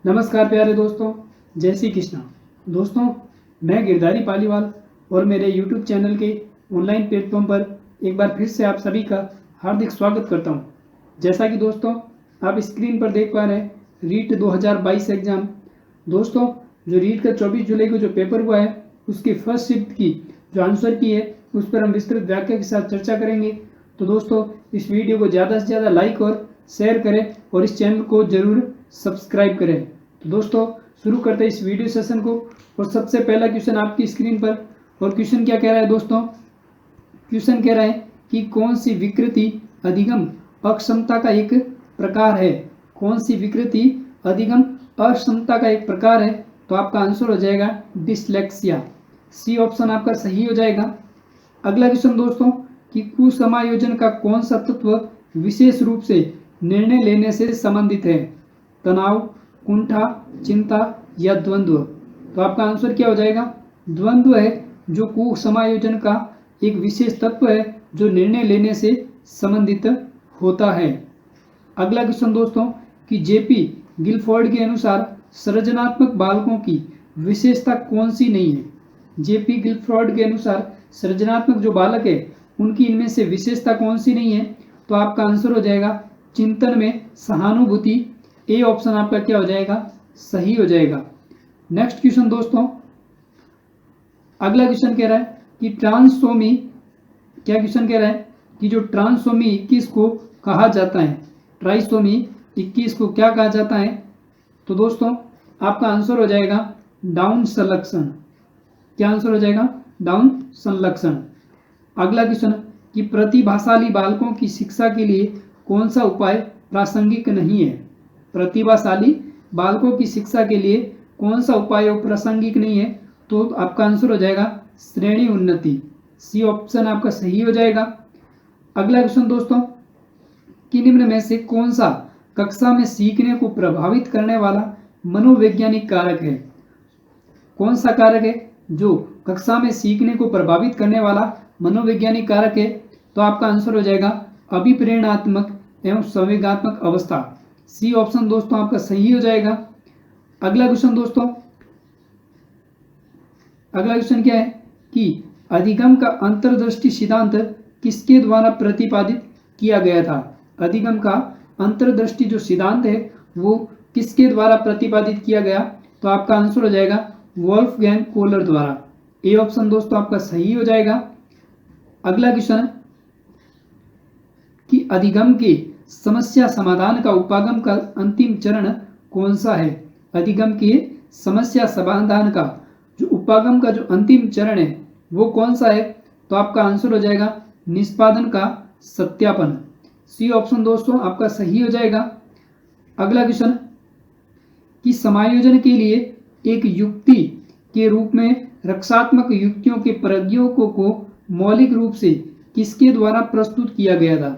नमस्कार प्यारे दोस्तों, जय श्री कृष्णा। दोस्तों, मैं गिरधारी पालीवाल और मेरे YouTube चैनल के ऑनलाइन प्लेटफॉर्म पर एक बार फिर से आप सभी का हार्दिक स्वागत करता हूं। जैसा कि दोस्तों आप स्क्रीन पर देख पा रहे हैं, रीट 2022 एग्ज़ाम। दोस्तों, जो रीट का 24 जुलाई को जो पेपर हुआ है, उसकी फर्स्ट शिफ्ट की जो आंसर की है उस पर हम विस्तृत व्याख्या के साथ चर्चा करेंगे। तो दोस्तों, इस वीडियो को ज़्यादा से ज़्यादा लाइक और शेयर करें और इस चैनल को जरूर सब्सक्राइब करें। तो दोस्तों, शुरू करते हैं इस वीडियो सेशन को। और सबसे पहला क्वेश्चन आपकी स्क्रीन पर, और क्वेश्चन क्या कह रहा है दोस्तों? क्वेश्चन कह रहा है कि कौन सी विकृति अधिगम अक्षमता का एक प्रकार है? कौन सी विकृति अधिगम अक्षमता का एक प्रकार है? तो आपका आंसर हो जाएगा डिसलेक्सिया। सी ऑप्शन आपका सही हो जाएगा। अगला क्वेश्चन दोस्तों, कि कुसमायोजन का कौन सा तत्व विशेष रूप से निर्णय लेने से संबंधित है? तनाव, कुंठा, चिंता या द्वंद्व? तो आपका आंसर क्या हो जाएगा? द्वंद्व है, जो कुसमायोजन का एक विशेष तत्व है जो निर्णय लेने से संबंधित होता है। अगला क्वेश्चन दोस्तों, कि जेपी गिलफोर्ड के अनुसार सृजनात्मक बालकों की विशेषता कौन सी नहीं है? जेपी गिलफोर्ड के अनुसार सृजनात्मक जो बालक है उनकी इनमें से विशेषता कौन सी नहीं है? तो आपका आंसर हो जाएगा चिंतन में सहानुभूति। ए ऑप्शन आपका क्या हो जाएगा? सही हो जाएगा। नेक्स्ट क्वेश्चन दोस्तों, अगला क्वेश्चन कह रहा है कि ट्रांसोमी, क्या क्वेश्चन कह रहा है कि जो ट्रांसोमी 21 को कहा जाता है, ट्राइसोमी 21 को क्या कहा जाता है? तो दोस्तों आपका आंसर हो जाएगा डाउन संलक्षण। क्या आंसर हो जाएगा? डाउन संलक्षण। अगला क्वेश्चन, कि प्रतिभाशाली बालकों की शिक्षा के लिए कौन सा उपाय प्रासंगिक नहीं है? प्रतिभाशाली बालकों की शिक्षा के लिए कौन सा उपाय प्रासंगिक नहीं है? तो आपका आंसर हो जाएगा श्रेणी उन्नति। सी ऑप्शन आपका सही हो जाएगा। अगला क्वेश्चन दोस्तों, कि निम्न में से कौन सा कक्षा में सीखने को प्रभावित करने वाला मनोवैज्ञानिक कारक है? कौन सा कारक है जो कक्षा में सीखने को प्रभावित करने वाला मनोवैज्ञानिक कारक है? तो आपका आंसर हो जाएगा अभिप्रेरणात्मक एवं संवेगात्मक अवस्था। सी ऑप्शन दोस्तों आपका सही हो जाएगा। अगला क्वेश्चन दोस्तों, अगला क्वेश्चन क्या है कि अधिगम का अंतर्दृष्टि सिद्धांत किसके द्वारा प्रतिपादित किया गया था? अधिगम का अंतर्दृष्टि जो सिद्धांत है वो किसके द्वारा प्रतिपादित किया गया? तो आपका आंसर हो जाएगा वोल्फगैंग कोहलर द्वारा। ए ऑप्शन दोस्तों आपका सही हो जाएगा। अगला क्वेश्चन, कि अधिगम के समस्या समाधान का उपागम का अंतिम चरण कौन सा है? अधिगम के समस्या समाधान का जो उपागम का जो अंतिम चरण है वो कौन सा है? तो आपका आंसर हो जाएगा निष्पादन का सत्यापन। सी ऑप्शन दोस्तों आपका सही हो जाएगा। अगला क्वेश्चन, कि समायोजन के लिए एक युक्ति के रूप में रक्षात्मक युक्तियों के प्रयोगों को मौलिक रूप से किसके द्वारा प्रस्तुत किया गया था?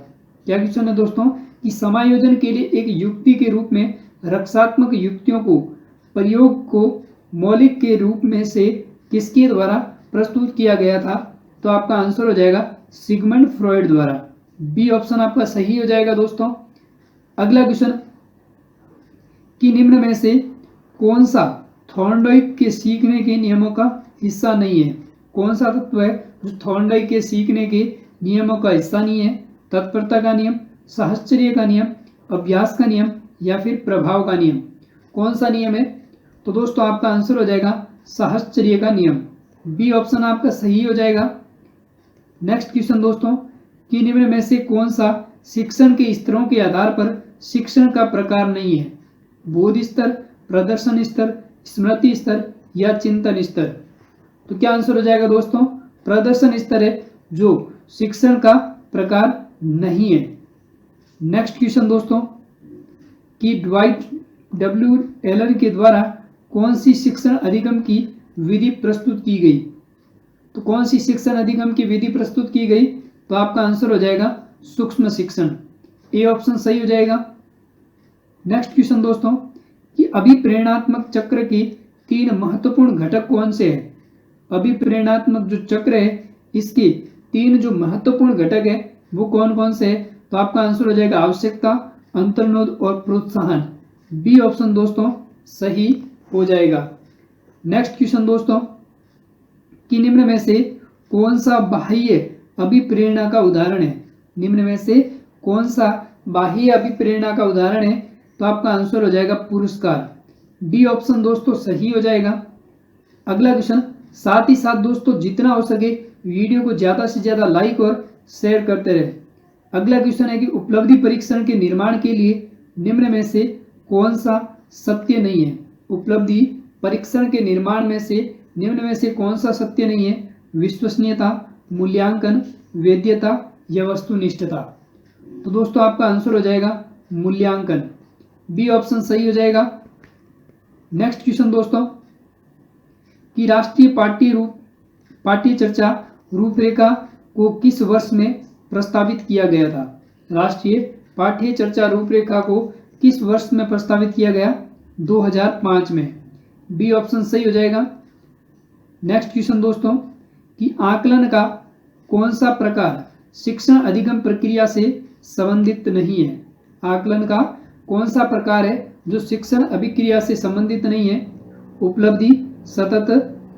क्या क्वेश्चन है दोस्तों, कि समायोजन के लिए एक युक्ति के रूप में रक्षात्मक युक्तियों को प्रयोग को मौलिक के रूप में से किसके द्वारा प्रस्तुत किया गया था? तो आपका आंसर हो जाएगा सिगमंड फ्रॉइड द्वारा। बी ऑप्शन आपका सही हो जाएगा दोस्तों। अगला क्वेश्चन, कि निम्न में से कौन सा थॉर्नडाइक के सीखने के नियमों का हिस्सा नहीं है? कौन सा तत्व है जो थॉर्नडाइक के सीखने के नियमों का हिस्सा नहीं है? तत्परता का नियम, साहचर्य का नियम, अभ्यास का नियम या फिर प्रभाव का नियम? कौन सा नियम है? तो दोस्तों आपका आंसर हो जाएगा साहचर्य का नियम। बी ऑप्शन आपका सही हो जाएगा। नेक्स्ट क्वेश्चन दोस्तों, कि निम्न में से कौन सा शिक्षण के स्तरों के आधार पर शिक्षण का प्रकार नहीं है? बोध स्तर, प्रदर्शन स्तर, स्मृति स्तर या चिंतन स्तर? तो क्या आंसर हो जाएगा दोस्तों? प्रदर्शन स्तर है जो शिक्षण का प्रकार नहीं है। नेक्स्ट क्वेश्चन दोस्तों, कि ड्वाइट डब्ल्यू एलर के द्वारा कौन सी शिक्षण अधिगम की विधि प्रस्तुत की गई? तो कौन सी शिक्षण अधिगम की विधि प्रस्तुत की गई? तो आपका आंसर हो जाएगा सूक्ष्म शिक्षण। ए ऑप्शन सही हो जाएगा। नेक्स्ट क्वेश्चन दोस्तों, कि अभिप्रेरणात्मक चक्र के 3 महत्वपूर्ण घटक कौन से हैं? अभिप्रेरणात्मक जो चक्र है इसके 3 जो महत्वपूर्ण घटक है वो कौन कौन से है? तो आपका आंसर हो जाएगा आवश्यकता, अंतर्निरोध और प्रोत्साहन। बी ऑप्शन दोस्तों सही हो जाएगा। नेक्स्ट क्वेश्चन दोस्तों, कि निम्न में से कौन सा बाह्य अभिप्रेरणा का उदाहरण है? निम्न में से कौन सा बाह्य अभिप्रेरणा का उदाहरण है? तो आपका आंसर हो जाएगा पुरस्कार। डी ऑप्शन दोस्तों सही हो जाएगा। अगला क्वेश्चन, साथ ही साथ दोस्तों जितना हो सके वीडियो को ज़्यादा से ज़्यादा लाइक और शेयर करते रहे। अगला क्वेश्चन है कि उपलब्धि परीक्षण के निर्माण के लिए निम्न में से कौन सा सत्य नहीं है? उपलब्धि परीक्षण के निर्माण में से निम्न में से कौन सा सत्य नहीं है? विश्वसनीयता, मूल्यांकन, वैधता या वस्तुनिष्ठता। तो दोस्तों आपका आंसर हो जाएगा मूल्यांकन। बी ऑप्शन सही हो जाएगा। नेक्स्ट क्वेश्चन दोस्तों, कि राष्ट्रीय पाठ्य चर्चा रूपरेखा को किस वर्ष में प्रस्तावित किया गया था? राष्ट्रीय पाठ्य चर्चा रूपरेखा को किस वर्ष में प्रस्तावित किया गया? 2005 में। बी ऑप्शन सही हो जाएगा। नेक्स्ट क्वेश्चन दोस्तों, कि आकलन का कौन सा प्रकार शिक्षण अधिगम प्रक्रिया से संबंधित नहीं है? आकलन का कौन सा प्रकार है जो शिक्षण अभिक्रिया से संबंधित नहीं है? उपलब्धि, सतत,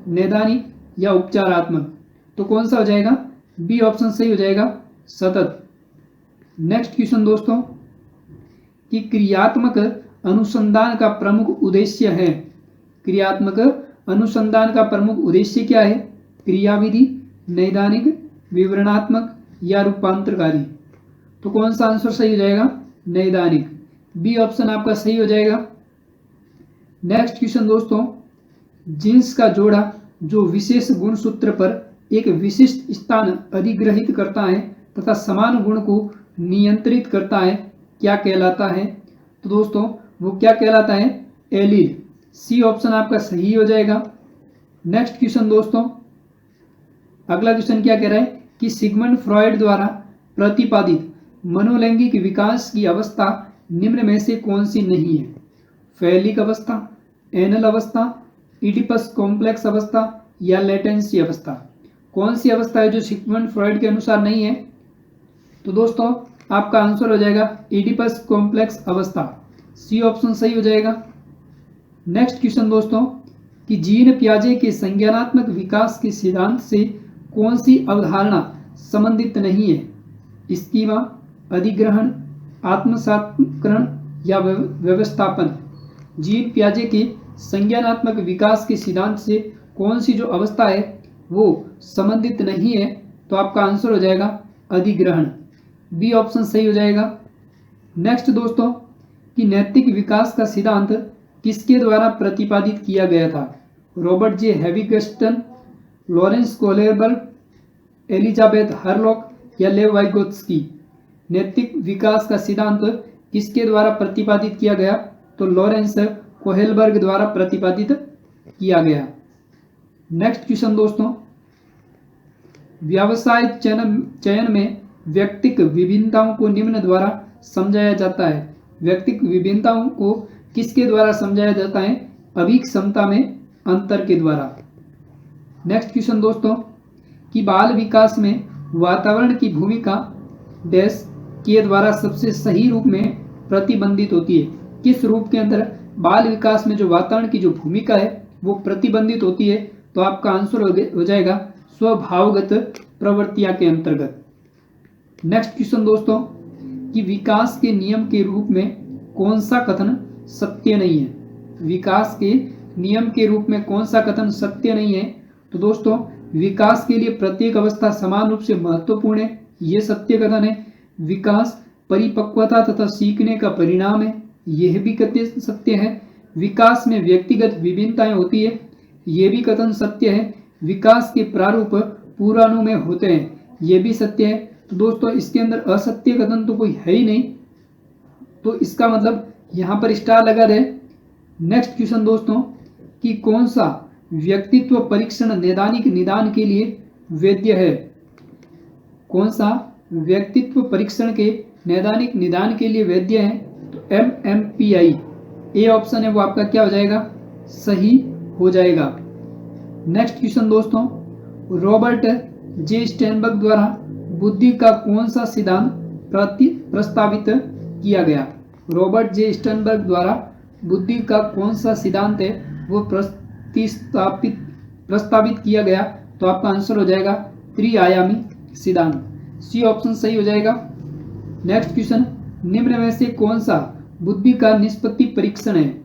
नैदानिक या उपचारात्मक। तो कौन सा हो जाएगा? बी ऑप्शन सही हो जाएगा, सतत। नेक्स्ट क्वेश्चन दोस्तों, कि क्रियात्मक अनुसंधान का प्रमुख उद्देश्य है? क्रियात्मक अनुसंधान का प्रमुख उद्देश्य क्या है? क्रियाविधि, नैदानिक, विवरणात्मक या रूपांतरकारी। तो कौन सा आंसर सही हो जाएगा? नैदानिक। बी ऑप्शन आपका सही हो जाएगा। नेक्स्ट क्वेश्चन दोस्तों, जीन्स का जोड़ा जो विशेष गुणसूत्र पर एक विशिष्ट स्थान अधिग्रहित करता है तथा समान गुण को नियंत्रित करता है, क्या कहलाता है? तो दोस्तों वो क्या कहलाता है? एलील। सी ऑप्शन आपका सही हो जाएगा। नेक्स्ट क्वेश्चन दोस्तों, अगला क्वेश्चन क्या कह रहा है? कि सिगमंड फ्रॉयड द्वारा प्रतिपादित मनोलैंगिक विकास की अवस्था निम्न में से कौन सी नहीं है? फैलिक अवस्था, एनल अवस्था, इडिपस कॉम्प्लेक्स अवस्था या लेटेंसी अवस्था। कौन सी अवस्था है जो सिगमंड फ्रॉयड के अनुसार नहीं है? तो दोस्तों आपका आंसर हो जाएगा इडिपस कॉम्प्लेक्स अवस्था। सी ऑप्शन सही हो जाएगा। नेक्स्ट क्वेश्चन दोस्तों, कि जीन पियाजे के संज्ञानात्मक विकास के सिद्धांत से कौन सी अवधारणा संबंधित नहीं है? स्कीमा, अधिग्रहण, आत्मसात्करण या व्यवस्थापन। जीन पियाजे के संज्ञानात्मक विकास के सिद्धांत से कौन सी जो अवस्था है वो संबंधित नहीं है? तो आपका आंसर हो जाएगा अधिग्रहण। बी ऑप्शन सही हो जाएगा। नेक्स्ट दोस्तों, कि नैतिक विकास का सिद्धांत किसके द्वारा प्रतिपादित किया गया था? Robert J Havighurst, Lawrence Kohlberg, Elizabeth Hurlock या लेव वाइगोत्स्की। नैतिक विकास का सिद्धांत किसके द्वारा प्रतिपादित किया गया? तो लॉरेंस कोहेलबर्ग द्वारा प्रतिपादित किया गया। नेक्स्ट क्वेश्चन दोस्तों, व्यवसाय चयन में व्यक्तिक विभिन्नताओं को निम्न द्वारा समझाया जाता है। व्यक्तिक विभिन्नताओं को किसके द्वारा समझाया जाता है? अभिक्षमता में अंतर के द्वारा। नेक्स्ट क्वेश्चन दोस्तों, कि बाल विकास में वातावरण की भूमिका डैश के द्वारा सबसे सही रूप में प्रतिबंधित होती है? किस रूप के अंदर बाल विकास में जो वातावरण की जो भूमिका है वो प्रतिबंधित होती है? तो आपका आंसर हो जाएगा स्वभावगत प्रवृत्तियां के अंतर्गत। नेक्स्ट क्वेश्चन दोस्तों, कि विकास के नियम के रूप में कौन सा कथन सत्य नहीं है? विकास के नियम के रूप में कौन सा कथन सत्य नहीं है? तो दोस्तों विकास के लिए प्रत्येक अवस्था समान रूप से महत्वपूर्ण है, ये सत्य कथन है। विकास परिपक्वता तथा सीखने का परिणाम है, यह भी कथन सत्य है। विकास में व्यक्तिगत विभिन्नताएं होती है, यह भी कथन सत्य है। विकास के प्रारूप पूर्वानुमेय में होते हैं, यह भी सत्य है। तो दोस्तों इसके अंदर असत्य कथन तो कोई है ही नहीं, तो इसका मतलब यहाँ पर स्टार लगा रहे। नेक्स्ट क्वेश्चन दोस्तों, कि कौन सा व्यक्तित्व परीक्षण नैदानिक निदान के लिए वैध है? कौन सा व्यक्तित्व परीक्षण के नैदानिक निदान के लिए वैध है? तो MMPI ए ऑप्शन है वो आपका क्या हो जाएगा? सही हो जाएगा। नेक्स्ट क्वेश्चन दोस्तों, रॉबर्ट जे स्टेनबर्ग द्वारा बुद्धि का कौन सा सिद्धांत प्रस्तावित किया गया? रॉबर्ट जे स्टेनबर्ग द्वारा बुद्धि का कौन सा सिद्धांत है वो प्रस्तावित किया गया? तो आपका आंसर हो जाएगा त्रिआयामी सिद्धांत। सी ऑप्शन सही हो जाएगा। नेक्स्ट क्वेश्चन, निम्न में से कौन सा बुद्धि का निष्पत्ति परीक्षण है?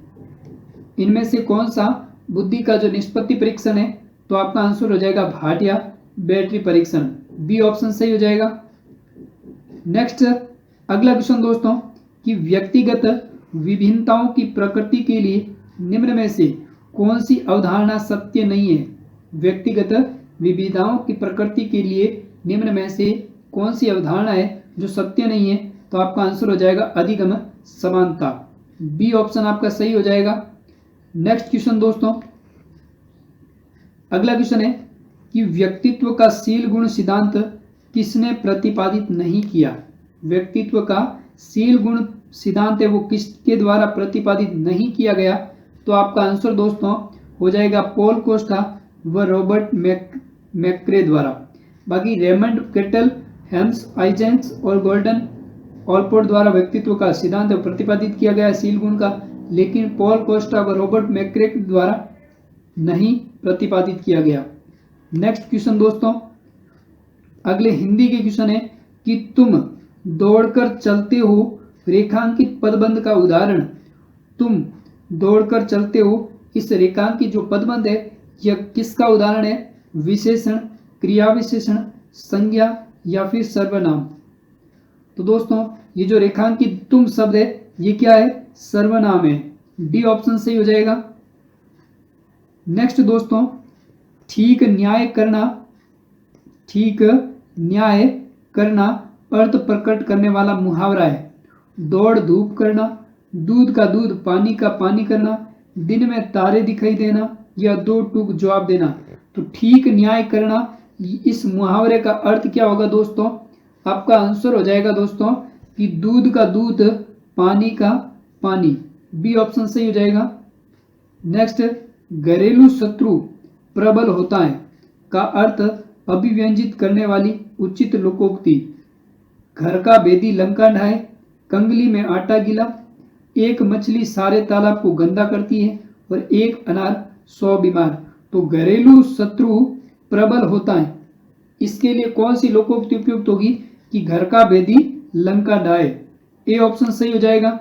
इनमें से कौन सा बुद्धि का जो निष्पत्ति परीक्षण है? तो आपका आंसर हो जाएगा भाटिया बैटरी परीक्षण। बी ऑप्शन सही हो जाएगा। नेक्स्ट अगला क्वेश्चन दोस्तों कि व्यक्तिगत विभिन्नताओं की प्रकृति के लिए निम्न में से कौन सी अवधारणा सत्य नहीं है? व्यक्तिगत विविधताओं की प्रकृति के लिए निम्न में से कौन सी अवधारणा है जो सत्य नहीं है? तो आपका आंसर हो जाएगा अधिगम समानता। बी ऑप्शन आपका सही हो जाएगा। नेक्स्ट क्वेश्चन दोस्तों, अगला क्वेश्चन है कि व्यक्तित्व का शील गुण सिद्धांत किसने प्रतिपादित नहीं किया? व्यक्तित्व का शील गुण सिद्धांत है वो किसके द्वारा प्रतिपादित नहीं किया गया? तो आपका आंसर दोस्तों हो जाएगा पॉल कोस्टा व रॉबर्ट मैक्रे द्वारा। बाकी रेमंड केटल, हेम्स आइजेंस और गोल्डन ऑलपोर्ट द्वारा व्यक्तित्व का सिद्धांत प्रतिपादित किया गया शील गुण का, लेकिन पॉल कोस्टा व रॉबर्ट मैक्रे द्वारा नहीं प्रतिपादित किया गया। नेक्स्ट क्वेश्चन दोस्तों, अगले हिंदी के क्वेश्चन है कि तुम दौड़कर चलते हो रेखांकित पदबंध का उदाहरण। तुम दौड़कर चलते हो इस रेखांकित जो पदबंध है यह किसका उदाहरण है? विशेषण, क्रिया विशेषण, संज्ञा या फिर सर्वनाम? तो दोस्तों ये जो रेखांकित तुम शब्द है ये क्या है? सर्वनाम है। डी ऑप्शन सही हो जाएगा। नेक्स्ट दोस्तों, ठीक न्याय करना अर्थ प्रकट करने वाला मुहावरा है। दौड़ धूप करना, दूध का दूध, पानी का पानी करना, दिन में तारे दिखाई देना या दो टूक जवाब देना। तो ठीक न्याय करना इस मुहावरे का अर्थ क्या होगा दोस्तों? आपका आंसर हो जाएगा दोस्तों कि दूध का दूध, पानी का पानी। बी ऑप्शन सही हो जाएगा। नेक्स्ट, घरेलू शत्रु प्रबल होता है का अर्थ अभिव्यंजित करने वाली उचित लोकोक्ति। घर का भेदी लंका ढाए, कंगली में आटा गिला, एक मछली सारे तालाब को गंदा करती है और एक अनार 100 बीमार। तो घरेलू शत्रु प्रबल होता है, इसके लिए कौन सी लोकोक्ति उपयुक्त होगी कि घर का भेदी लंका ढाए। ए ऑप्शन सही हो जाएगा।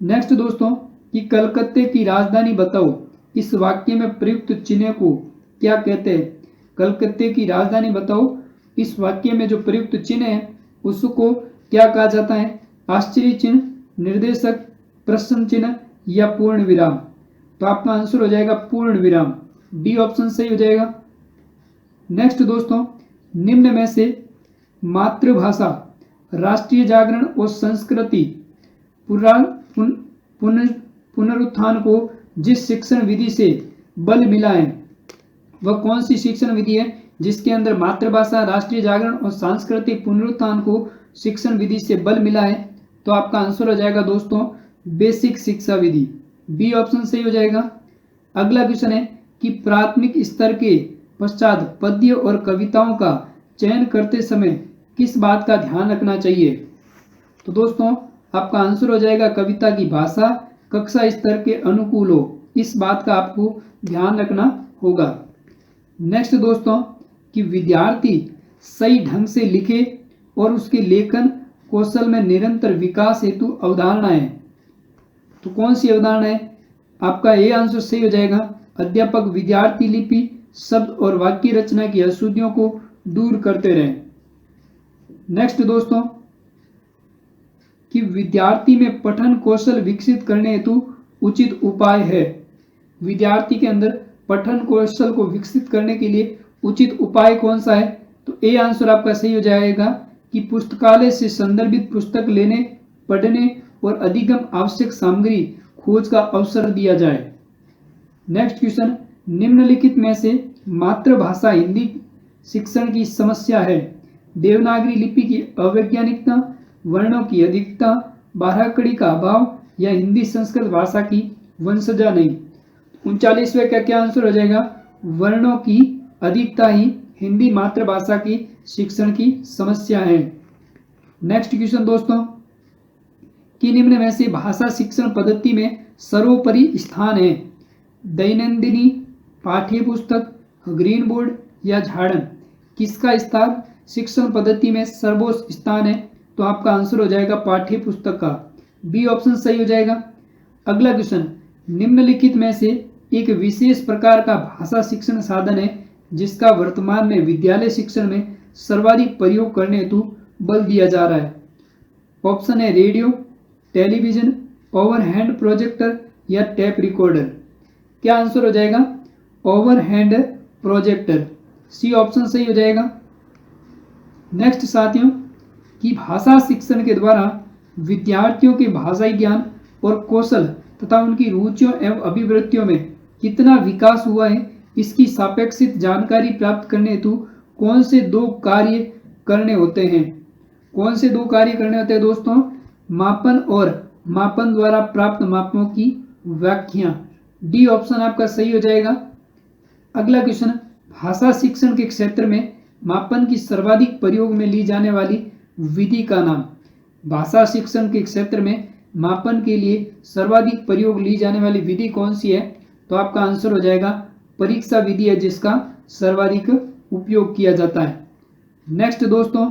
नेक्स्ट दोस्तों कि कलकत्ते की राजधानी बताओ, इस वाक्य में प्रयुक्त चिन्ह को क्या कहते हैं? कलकत्ते की राजधानी बताओ, इस वाक्य में जो प्रयुक्त चिन्ह है उसको क्या कहा जाता है? आश्चर्य चिन्ह, निर्देशक, प्रश्न चिन्ह या पूर्ण विराम? तो आपका आंसर हो जाएगा पूर्ण विराम। डी ऑप्शन सही हो जाएगा। नेक्स्ट दोस्तों, निम्न में से मातृभाषा, राष्ट्रीय जागरण और संस्कृति पुनरुत्थान को जिस शिक्षण विधि से बल मिला है वह कौन सी शिक्षण विधि है जिसके अंदर मातृभाषा, राष्ट्रीय जागरण और सांस्कृतिक पुनरुत्थान को शिक्षण विधि से बल मिला है? तो आपका आंसर हो जाएगा दोस्तों बेसिक शिक्षा विधि। बी ऑप्शन सही हो जाएगा। अगला क्वेश्चन है कि प्राथमिक स्तर के पश्चात पद्य और कविताओं का चयन करते समय किस बात का ध्यान रखना चाहिए? तो दोस्तों आपका आंसर हो जाएगा कविता की भाषा कक्षा स्तर के अनुकूल हो, इस बात का आपको ध्यान रखना होगा। नेक्स्ट दोस्तों कि विद्यार्थी सही ढंग से लिखे और उसके लेखन कौशल में निरंतर विकास हेतु अवधारणा है। तो कौन सी अवधारणा है? आपका ये आंसर सही हो जाएगा। अध्यापक विद्यार्थी लिपि, शब्द और वाक्य रचना की अशुद्धियों को दूर करते रहें। नेक्स्ट दोस्तों कि विद्यार्थी में पठन कौशल विकसित करने हेतु उचित उपाय है। विद्यार्थी के अंदर पठन कौशल को विकसित करने के लिए उचित उपाय कौन सा है? तो ए आंसर आपका सही हो जाएगा कि पुस्तकालय से संदर्भित पुस्तक लेने, पढ़ने और अधिगम आवश्यक सामग्री खोज का अवसर दिया जाए। नेक्स्ट क्वेश्चन, निम्नलिखित में से मातृभाषा हिंदी शिक्षण की समस्या है। देवनागरी लिपि की अवैज्ञानिकता, वर्णों की अधिकता, बारहकड़ी का अभाव या हिंदी संस्कृत भाषा की वंशजा नहीं। 39वें का क्या आंसर हो जाएगा? वर्णों की अधिकता ही हिंदी मातृभाषा की शिक्षण की समस्या है। नेक्स्ट क्वेश्चन दोस्तों, कि निम्न में से भाषा शिक्षण पद्धति में सर्वोपरि स्थान है? दैनंदिनी, पाठ्य पुस्तक, ग्रीन बोर्ड या झाड़न? किसका स्थान शिक्षण पद्धति में सर्वोच्च स्थान है? तो आपका आंसर हो जाएगा पाठ्य पुस्तक का। बी ऑप्शन सही हो जाएगा। अगला क्वेश्चन, निम्नलिखित में से एक विशेष प्रकार का भाषा शिक्षण साधन है जिसका वर्तमान में विद्यालय शिक्षण में सर्वाधिक प्रयोग करने हेतु बल दिया जा रहा है? ऑप्शन है रेडियो, टेलीविजन, ओवरहैंड प्रोजेक्टर या टेप रिकॉर्डर? क्या आंसर हो जाएगा? Overhand projector. सी ऑप्शन सही हो जाएगा। नेक्स्ट साथियों, कि भाषा शिक्षण के द्वारा विद्यार्थियों के भाषाई ज्ञान और कौशल तथा उनकी रुचियों एवं अभिवृत्तियों में कितना विकास हुआ है, इसकी सापेक्षित जानकारी प्राप्त करने हेतु कौन से दो कार्य करने होते हैं? कौन से दो कार्य करने होते हैं दोस्तों? मापन और मापन द्वारा प्राप्त मापों की व्याख्या। डी ऑप्शन आपका सही हो जाएगा। अगला क्वेश्चन, भाषा शिक्षण के क्षेत्र में मापन की सर्वाधिक प्रयोग में ली जाने वाली विधि का नाम? भाषा शिक्षण के क्षेत्र में मापन के लिए सर्वाधिक प्रयोग ली जाने वाली विधि कौन सी है? तो आपका आंसर हो जाएगा परीक्षा विधि है, जिसका सर्वाधिक उपयोग किया जाता है। नेक्स्ट दोस्तों,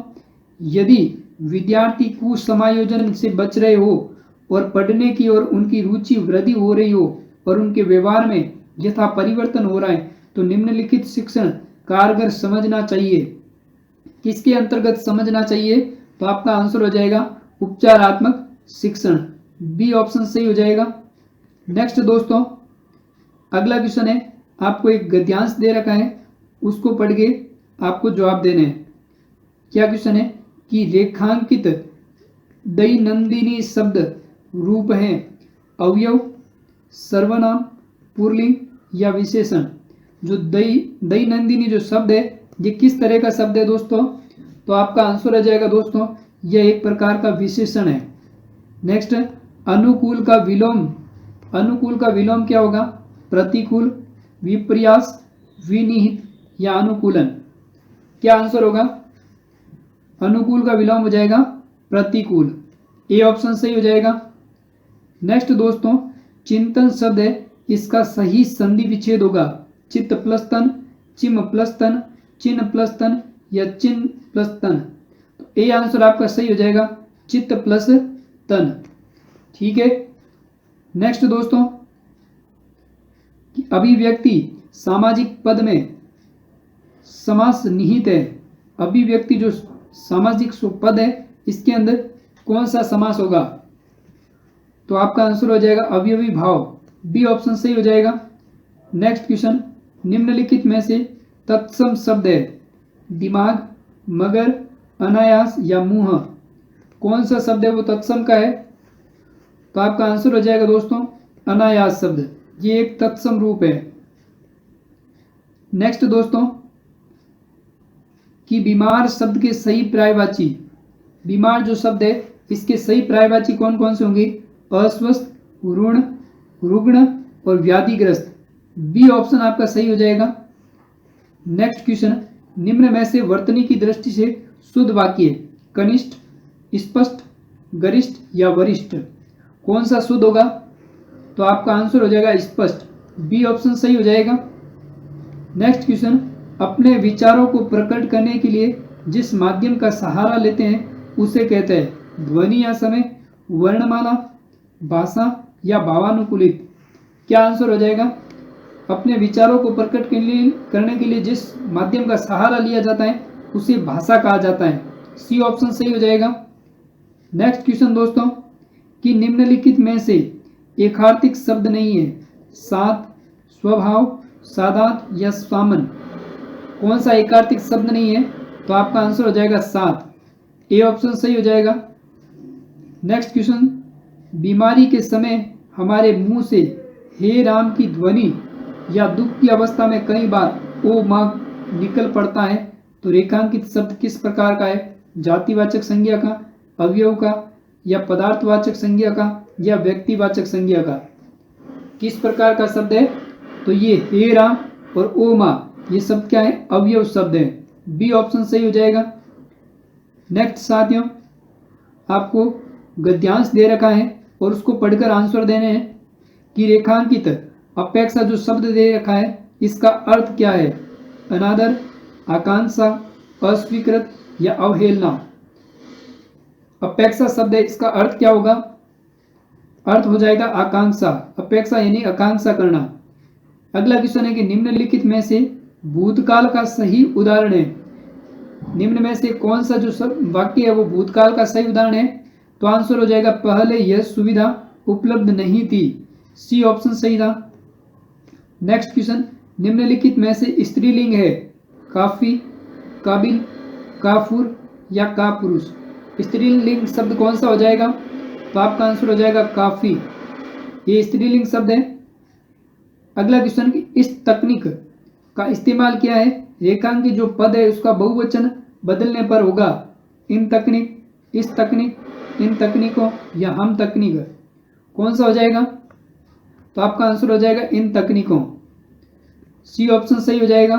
यदि विद्यार्थी कुसमायोजन से बच रहे हो और पढ़ने की और उनकी रुचि वृद्धि हो रही हो और उनके व्यवहार में यथा परिवर्तन हो रहा है, तो निम्नलिखित शिक्षण कारगर समझना चाहिए। किसके अंतर्गत समझना चाहिए? तो आपका आंसर हो जाएगा उपचारात्मक शिक्षण। बी ऑप्शन सही हो जाएगा। नेक्स्ट दोस्तों, अगला क्वेश्चन है, आपको एक गद्यांश दे रखा है, उसको पढ़ के आपको जवाब देने हैं। क्या क्वेश्चन है कि रेखांकित दैनंदिनी शब्द रूप हैं अवयव, सर्वनाम, पुल्लिंग या विशेषण? जो दैनंदिनी जो शब्द है, ये किस तरह का शब्द है दोस्तों? तो आपका आंसर आ जाएगा दोस्तों, यह एक प्रकार का विशेषण है। नेक्स्ट, अनुकूल का विलोम। अनुकूल का विलोम क्या होगा? प्रतिकूल, विपर्यास, विनिहित या अनुकूलन? क्या आंसर होगा? अनुकूल का विलोम हो जाएगा प्रतिकूल। ए ऑप्शन सही हो जाएगा। नेक्स्ट दोस्तों, चिंतन शब्द है, इसका सही संधि विच्छेद होगा चित्त प्लस तन, चिम प्लस तन, चिन्ह प्लस तन या चिन्ह प्लस तन? तो ए आंसर आपका सही हो जाएगा चित्त प्लस तन। ठीक है। नेक्स्ट दोस्तों, अभिव्यक्ति सामाजिक पद में समास निहित है। अभिव्यक्ति जो सामाजिक पद है, इसके अंदर कौन सा समास होगा? तो आपका आंसर हो जाएगा अवयवी भाव। बी ऑप्शन सही हो जाएगा। नेक्स्ट क्वेश्चन, निम्नलिखित में से तत्सम शब्द है दिमाग, मगर, अनायास या मुंह? कौन सा शब्द है वो तत्सम का है? तो आपका आंसर हो जाएगा दोस्तों अनायास शब्द। ये एक तत्सम रूप है। नेक्स्ट दोस्तों, कि बीमार शब्द के सही पर्यायवाची, बीमार जो शब्द है इसके सही पर्यायवाची कौन कौन से होंगे? अस्वस्थ, ऋण, रुग्ण और व्याधिग्रस्त। बी ऑप्शन आपका सही हो जाएगा। नेक्स्ट क्वेश्चन, निम्न में से वर्तनी की दृष्टि से शुद्ध वाक्य कनिष्ठ, स्पष्ट, गरिष्ठ या वरिष्ठ? कौन सा शुद्ध होगा? तो आपका आंसर हो जाएगा स्पष्ट। बी ऑप्शन सही हो जाएगा। नेक्स्ट क्वेश्चन, अपने विचारों को प्रकट करने के लिए जिस माध्यम का सहारा लेते हैं उसे कहते हैं ध्वनि या समय, वर्णमाला, भाषा या भावानुकूलित? क्या आंसर हो जाएगा? अपने विचारों को प्रकट करने के लिए जिस माध्यम का सहारा लिया जाता है उसे भाषा कहा जाता है। सी ऑप्शन सही हो जाएगा। नेक्स्ट क्वेश्चन दोस्तों, कि निम्नलिखित में से एकार्थिक शब्द नहीं है सात, स्वभाव, सादात या स्वामन? कौन सा एकार्थिक शब्द नहीं है? तो आपका आंसर हो जाएगा सात। ए ऑप्शन सही हो जाएगा। नेक्स्ट क्वेश्चन, बीमारी के समय हमारे मुंह से हे राम की ध्वनि या दुख की अवस्था में कई बार ओ मां निकल पड़ता है, तो रेखांकित शब्द किस प्रकार का है? जातिवाचक संज्ञा का, अवयव का या पदार्थवाचक संज्ञा का या व्यक्तिवाचक संज्ञा का? किस प्रकार का शब्द है? तो ये हे राम और ओ मां, ये शब्द क्या है? अवयव शब्द है। बी ऑप्शन सही हो जाएगा। नेक्स्ट साथियों, आपको गद्यांश दे रखा है और उसको पढ़कर आंसर देने हैं कि रेखांकित अपेक्षा जो शब्द दे रखा है इसका अर्थ क्या है। अनादर, आकांक्षा, अस्वीकृत या अवहेलना। अपेक्षा शब्द है, इसका अर्थ क्या होगा। अर्थ हो जाएगा आकांक्षा। अपेक्षा यानी आकांक्षा करना। अगला क्वेश्चन है कि निम्नलिखित में से भूतकाल का सही उदाहरण है। निम्न में से कौन सा जो वाक्य है वो भूतकाल का सही उदाहरण है। तो आंसर हो जाएगा पहले यह सुविधा उपलब्ध नहीं थी। सी ऑप्शन सही था। नेक्स्ट क्वेश्चन, निम्नलिखित में से स्त्रीलिंग है काफी, काबिल, काफूर या कापुरुष। स्त्रीलिंग शब्द कौन सा हो जाएगा। तो आपका आंसर हो जाएगा काफी। ये स्त्रीलिंग शब्द है। अगला क्वेश्चन, इस तकनीक का इस्तेमाल किया है। रेखांकित जो पद है उसका बहुवचन बदलने पर होगा। इन तकनीक, इस तकनीक, इन तकनीकों या हम तकनीक। कौन सा हो जाएगा। तो आपका आंसर हो जाएगा इन तकनीकों। सी ऑप्शन सही हो जाएगा।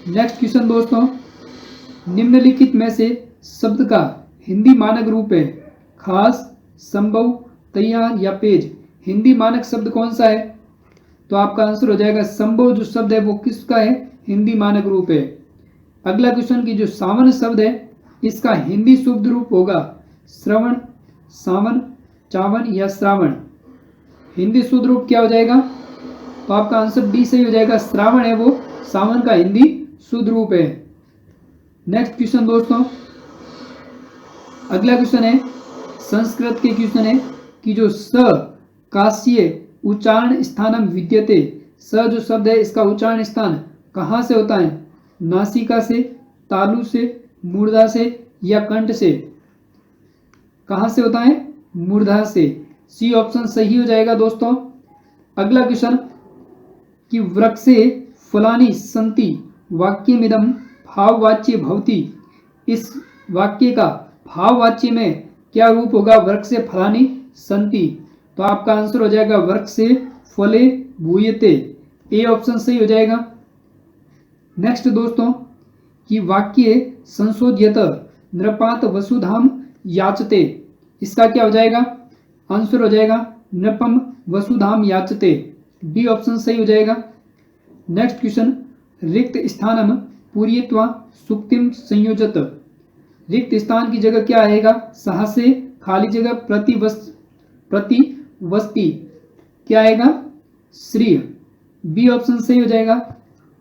नेक्स्ट क्वेश्चन दोस्तों, निम्नलिखित में से शब्द का हिंदी मानक रूप है खास, संभव, तैयार या पेज। हिंदी मानक शब्द कौन सा है। तो आपका आंसर हो जाएगा संभव जो शब्द है वो किसका है, हिंदी मानक रूप है। अगला क्वेश्चन की जो सावन शब्द है इसका हिंदी शुद्ध रूप होगा श्रवण, सावन, चावन या श्रावण। हिंदी शुद्ध रूप क्या हो जाएगा। तो आपका आंसर डी सही हो जाएगा। श्रावण है वो सावन का हिंदी शुद्ध रूप है। नेक्स्ट क्वेश्चन दोस्तों, अगला क्वेश्चन है संस्कृत के क्वेश्चन है कि जो स काश्य उच्चारण स्थानम विद्यते। स जो शब्द है इसका उच्चारण स्थान कहाँ से होता है। नासिका से, तालु से, मूर्धा से या कंठ से। कहाँ से होता है, मूर्धा से। सी ऑप्शन सही हो जाएगा दोस्तों। अगला क्वेश्चन कि वृक्षे फलानी संति वाक्यमिदं भाववाच्य भवति। इस वाक्य का भाववाच्य में क्या रूप होगा। वृक्षे फलानी संति। तो आपका आंसर हो जाएगा वृक्षे फले भूयते। ए ऑप्शन सही हो जाएगा। नेक्स्ट दोस्तों कि वाक्य संशोध्यत नृपात वसुधाम याचते। इसका क्या हो जाएगा। आंसर हो जाएगा नृपम वसुधाम याचते। डी ऑप्शन सही हो जाएगा। नेक्स्ट क्वेश्चन, रिक्त स्थानम पूर्यत्वा सुक्तिम संयोजत। रिक्त स्थान की जगह क्या आएगा। सहसे, खाली जगह, प्रतिवस्ती। क्या आएगा, श्री। बी ऑप्शन सही हो जाएगा।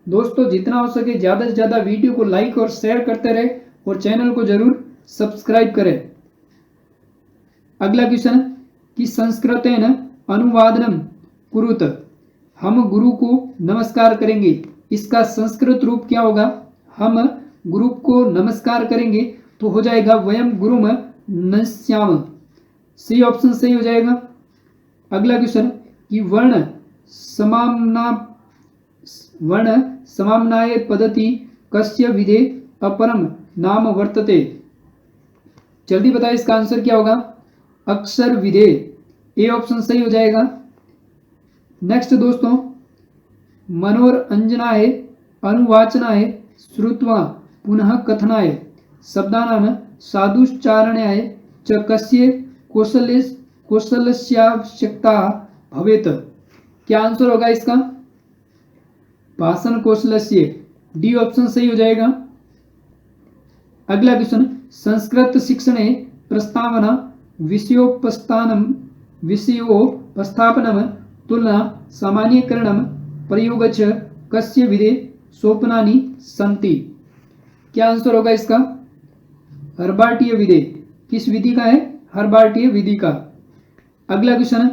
दोस्तों जितना हो सके ज़्यादा से ज़्यादा वीडियो को लाइक और शेयर करते रहे और चैनल को जरूर सब्सक्राइब करें। अगला क्वेश्चन कि संस्कृतेन अनुवादनम कुरुत। हम गुरु को नमस्कार करेंगे। इसका संस्कृत रूप क्या होगा। हम गुरु को नमस्कार करेंगे तो हो जाएगा वयम गुरुम नश्याम। सी ऑप्शन सही हो जाएगा। अगला क्वेश्चन कि वर्ण समाम्नाय पद्धति कस्य विधे अपरम नाम वर्तते। जल्दी बताइए इसका आंसर क्या होगा। अक्षर विधे। ए ऑप्शन सही हो जाएगा। नेक्स्ट दोस्तों, मनोरंजनाय अनुवाचनाय श्रुत्वा पुनः कथनाय शब्दानां साधुश्चारणाय च कस्य कौशलस्यावश्यकता भवेत्। क्या आंसर होगा इसका। भाषण कौशलस्य। डी ऑप्शन सही हो जाएगा। अगला क्वेश्चन, संस्कृत शिक्षणे प्रस्तावना विषयोपस्थापनम तुलना सामान्यकरणम प्रयोगच कस्य विधे सोपनानि सन्ति। क्या आंसर होगा इसका। हर्बार्टीय विधि। किस विधि का है, हर्बार्टीय विधि का। अगला क्वेश्चन,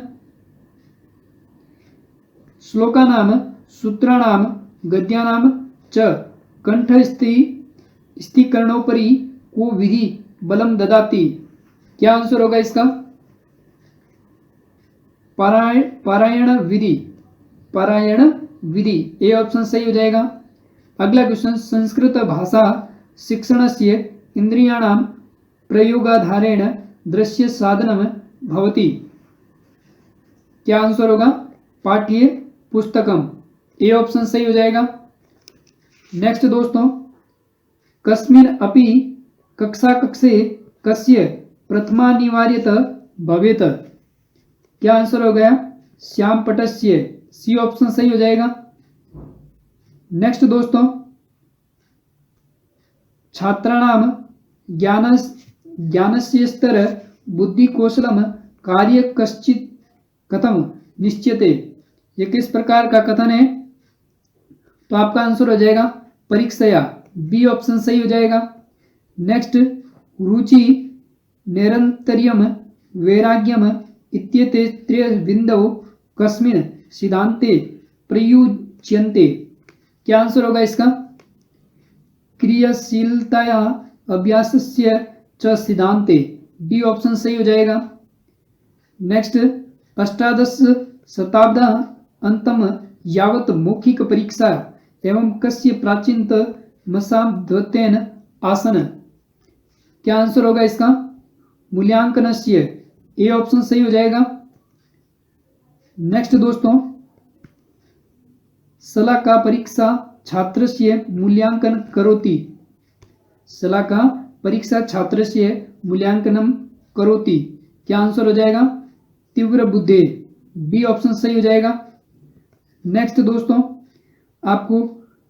श्लोकानाम सूत्राणाम गद्यानाम च कंठस्थीकरणोपरि को विधि बलम ददाति। क्या आंसर होगा इसका। पारायण विधि। पारायण विधि। ए ऑप्शन सही हो जाएगा। अगला क्वेश्चन, संस्कृत भाषा शिक्षणस्य इंद्रियाणां प्रयोगाधारेण दृश्य साधनम भवति। क्या आंसर होगा। पाठ्य पुस्तकम। ए ऑप्शन सही हो जाएगा। नेक्स्ट दोस्तों, कस्मिन् अपि कक्षा कक्षे कस्य प्रथमानिवार्यतः भवेत। क्या आंसर हो गया? श्याम पटस्य। सी ऑप्शन सही हो जाएगा। नेक्स्ट दोस्तों, छात्राणाम ज्ञानस्य स्तर बुद्धि कौशलम कार्य कश्चित कथम निश्चियते। ये किस प्रकार का कथन है? तो आपका आंसर हो जाएगा परीक्षया। बी ऑप्शन सही हो जाएगा। नेक्स्ट, रुचि निरंतर्यम वैराग्यम इत्येते त्रयबिन्दौ कस्मिन् सिद्धान्ते प्रयुज्यन्ते। क्या आंसर होगा इसका? क्रियाशीलताया अभ्यासस्य च सिद्धान्ते। डी ऑप्शन सही हो जाएगा। नेक्स्ट, अष्टादश शताब्दा अंतम यावत मौखिक परीक्षा एवं कस्य प्राचीनतमसाद्वतेन आसन। क्या आंसर होगा इसका? मूल्यांकनस्य। ए ऑप्शन सही हो जाएगा। नेक्स्ट दोस्तों, शलाका परीक्षा छात्रस्य मूल्यांकन करोति। शलाका परीक्षा छात्रस्य मूल्यांकनम करोति। क्या आंसर हो जाएगा? तीव्र बुद्धि। बी ऑप्शन सही हो जाएगा। नेक्स्ट दोस्तों, आपको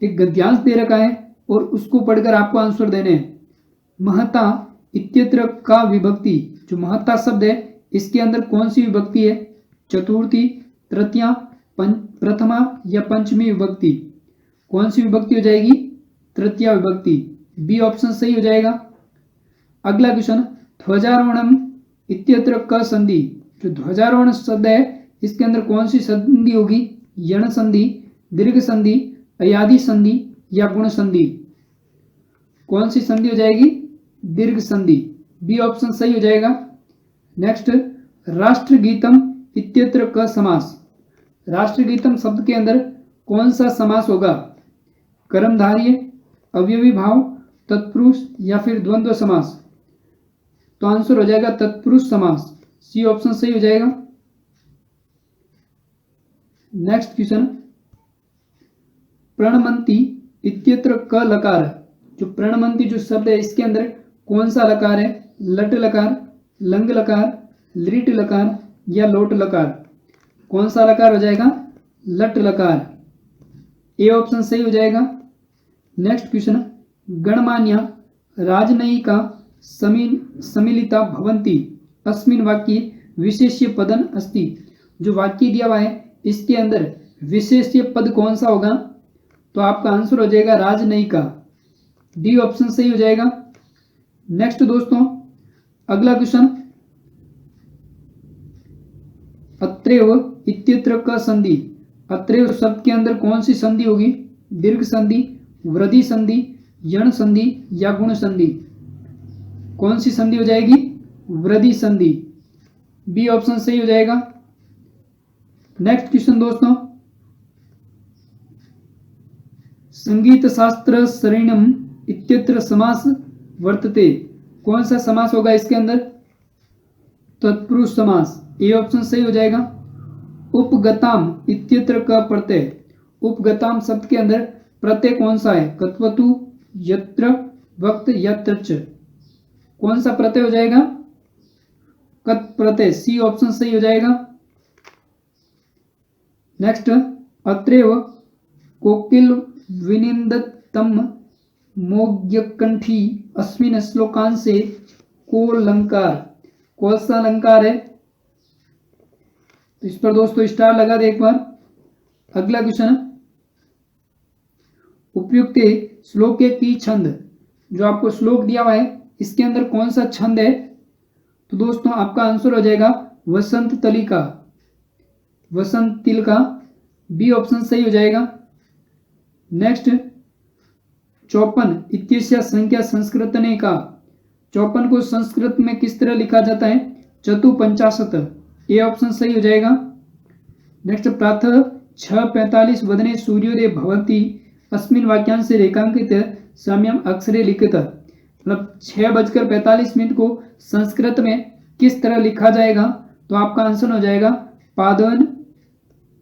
एक गद्यांश दे रखा है और उसको पढ़कर आपको आंसर देने हैं। महता इत्यत्र का विभक्ति, जो महता शब्द है इसके अंदर कौन सी विभक्ति है? चतुर्थी, तृतीया, प्रथमा या पंचमी विभक्ति। कौन सी विभक्ति हो जाएगी? तृतीया विभक्ति। बी ऑप्शन सही हो जाएगा। अगला क्वेश्चन, ध्वजारोहणम इत्यत्र क संधि, जो ध्वजारोहण शब्द है इसके अंदर कौन सी संधि होगी? यण संधि, दीर्घ संधि, अयादि संधि या गुण संधि। कौन सी संधि हो जाएगी? दीर्घ संधि। बी ऑप्शन सही हो जाएगा। नेक्स्ट, राष्ट्रगीतम इत्यत्र क समास। राष्ट्रगीतम शब्द के अंदर कौन सा समास होगा? कर्मधारय, अवयवी भाव, तत्पुरुष या फिर द्वंद्व समास। तो आंसर हो जाएगा तत्पुरुष समास। सी ऑप्शन सही हो जाएगा। नेक्स्ट क्वेश्चन, प्रणमंती इत्यत्र क लकार, जो प्रणमंती जो शब्द है इसके अंदर कौन सा लकार है? लट लकार, लंग लकार, लिट लकार या लोट लकार। कौन सा लकार हो जाएगा? लट लकार। ए ऑप्शन सही हो जाएगा। नेक्स्ट क्वेश्चन, गणमान्य राजनयिका सम्मिलिता भवन्ति अस्मिन् वाक्ये विशेष्य पदन अस्ति। जो वाक्य दिया हुआ है इसके अंदर विशेष्य पद कौन सा होगा? तो आपका आंसर हो जाएगा राजनयिका। डी ऑप्शन सही हो जाएगा। नेक्स्ट दोस्तों, अगला क्वेश्चन, अत्रैव इत्यत्र क संधि। अत्रैव शब्द के अंदर कौन सी संधि होगी? दीर्घ संधि, वृद्धि संधि, यण संधि या गुण संधि। कौन सी संधि हो जाएगी? वृद्धि संधि। बी ऑप्शन सही हो जाएगा। नेक्स्ट क्वेश्चन दोस्तों, संगीत शास्त्र शरणम इत्यत्र समास वर्तते। कौन सा समास होगा इसके अंदर? तत्पुरुष समास। ए ऑप्शन सही हो जाएगा। उपगताम इत्यत्र का प्रत्यय। उपगताम शब्द के अंदर प्रत्यय कौन सा है? कत्वतु, यत्र, वक्त या तृच। कौन सा प्रत्यय हो जाएगा? कत प्रत्यय। सी ऑप्शन सही हो जाएगा। नेक्स्ट, अत्रैव कोकिल विनिंदतम मोग्यकंठी अस्मिन् श्लोकांशे को अलंकार। कौन सा अलंकार है? तो इस पर दोस्तों स्टार लगा दे एक बार। अगला क्वेश्चन, उपयुक्त श्लोक की छंद। जो आपको श्लोक दिया हुआ है इसके अंदर कौन सा छंद है? तो दोस्तों आपका आंसर हो जाएगा वसंत तलिका, वसंत तिलका। बी ऑप्शन सही हो जाएगा। नेक्स्ट, 54 इत्यस्य संख्या संस्कृतने का। 54 को संस्कृत में किस तरह लिखा जाता है? चतुपंचाशत। ए ऑप्शन सही हो जाएगा। नेक्स्ट, प्रातः 6:45 वदने सूर्योदय भवति अस्मिन् वाक्यांश से रेखांकित साम्यम अक्षरे लिखित। मतलब 6:45 को संस्कृत में किस तरह लिखा जाएगा? तो आपका आंसर हो जाएगा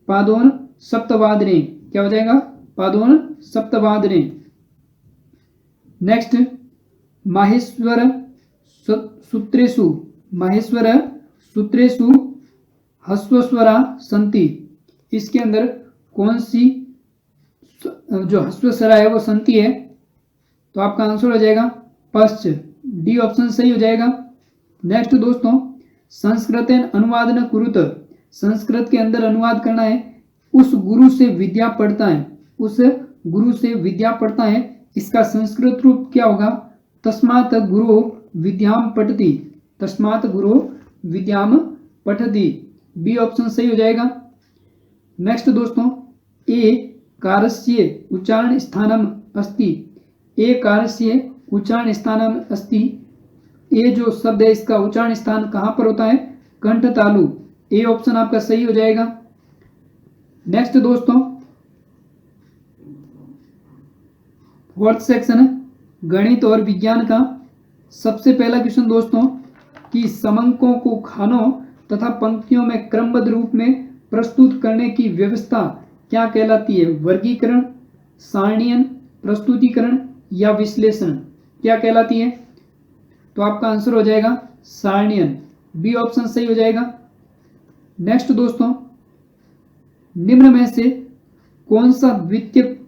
पादोन सप्तवादने। क्या हो जाएगा? पादोन सप्तवादने। नेक्स्ट, माहेश्वर सूत्रेषु माहेश्वर सूत्रेषु ह्रस्वस्वरा संति। इसके अंदर कौन सी जो ह्रस्व स्वरा है वो संति है, तो आपका आंसर हो जाएगा पश्च, डी ऑप्शन सही हो जाएगा। नेक्स्ट दोस्तों, संस्कृतेन अनुवादन कुरुत, संस्कृत के अंदर अनुवाद करना है। उस गुरु से विद्या पढ़ता है, उस गुरु से विद्या पढ़ता है, इसका संस्कृत रूप क्या होगा? तस्मात् गुरु विद्याम पठति, तस्मात् गुरु विद्याम पठति, बी ऑप्शन सही हो जाएगा। नेक्स्ट दोस्तों, ए कारस्य उच्चारण स्थानम अस्ति, ए कारस्य उच्चारण स्थानम अस्ति, ए जो शब्द है इसका उच्चारण स्थान कहां पर होता है? कंठ तालु, ए ऑप्शन आपका सही हो जाएगा। नेक्स्ट दोस्तों, फोर्थ सेक्शन गणित और विज्ञान का सबसे पहला क्वेश्चन दोस्तों, कि समंकों को खानों तथा पंक्तियों में क्रमबद्ध रूप में प्रस्तुत करने की व्यवस्था क्या कहलाती है? वर्गीकरण, सारणीयन, प्रस्तुतिकरण या विश्लेषण, क्या कहलाती है? तो आपका आंसर हो जाएगा सारणीयन, बी ऑप्शन सही हो जाएगा। नेक्स्ट दोस्तों, निम्न में से कौन सा द्वितीयक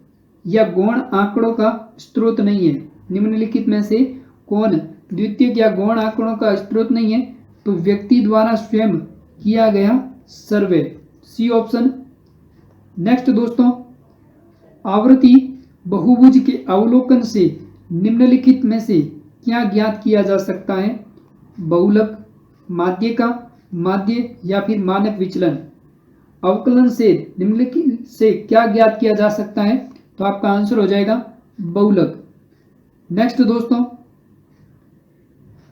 या गौण आंकड़ों का स्रोत नहीं है? निम्नलिखित में से कौन द्वितीयक या गौण आंकड़ों का स्रोत नहीं है? तो व्यक्ति द्वारा स्वयं किया गया सर्वे, सी ऑप्शन। नेक्स्ट दोस्तों, आवृत्ति बहुभुज के अवलोकन से निम्नलिखित में से क्या ज्ञात किया जा सकता है? बहुलक, माध्यिका, माध्य या फिर मानक विचलन। अवकलन से निम्नलिखित से क्या ज्ञात किया जा सकता है? तो आपका आंसर हो जाएगा बहुलक। नेक्स्ट दोस्तों,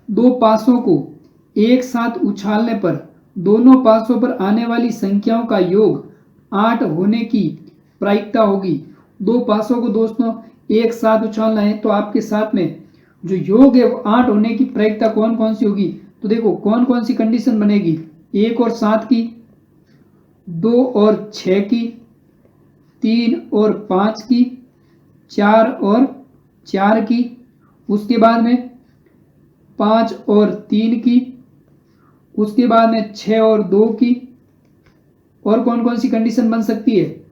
दो पासों को एक साथ उछालने पर दोनों पासों पर आने वाली संख्याओं का योग 8 होने की प्रायिकता होगी। दो पासों को दोस्तों एक साथ उछालना है, तो आपके साथ में जो योग है वो 8 होने की प्रायिकता कौन कौन सी होगी? तो देखो कौन कौन सी कंडीशन बनेगी, 1 और 7 की, 2 और 6 की, 3 और 5 की, 4 और 4 की, उसके बाद में 5 और 3 की, उसके बाद में 6 और 2 की, और कौन कौन सी कंडीशन बन सकती है?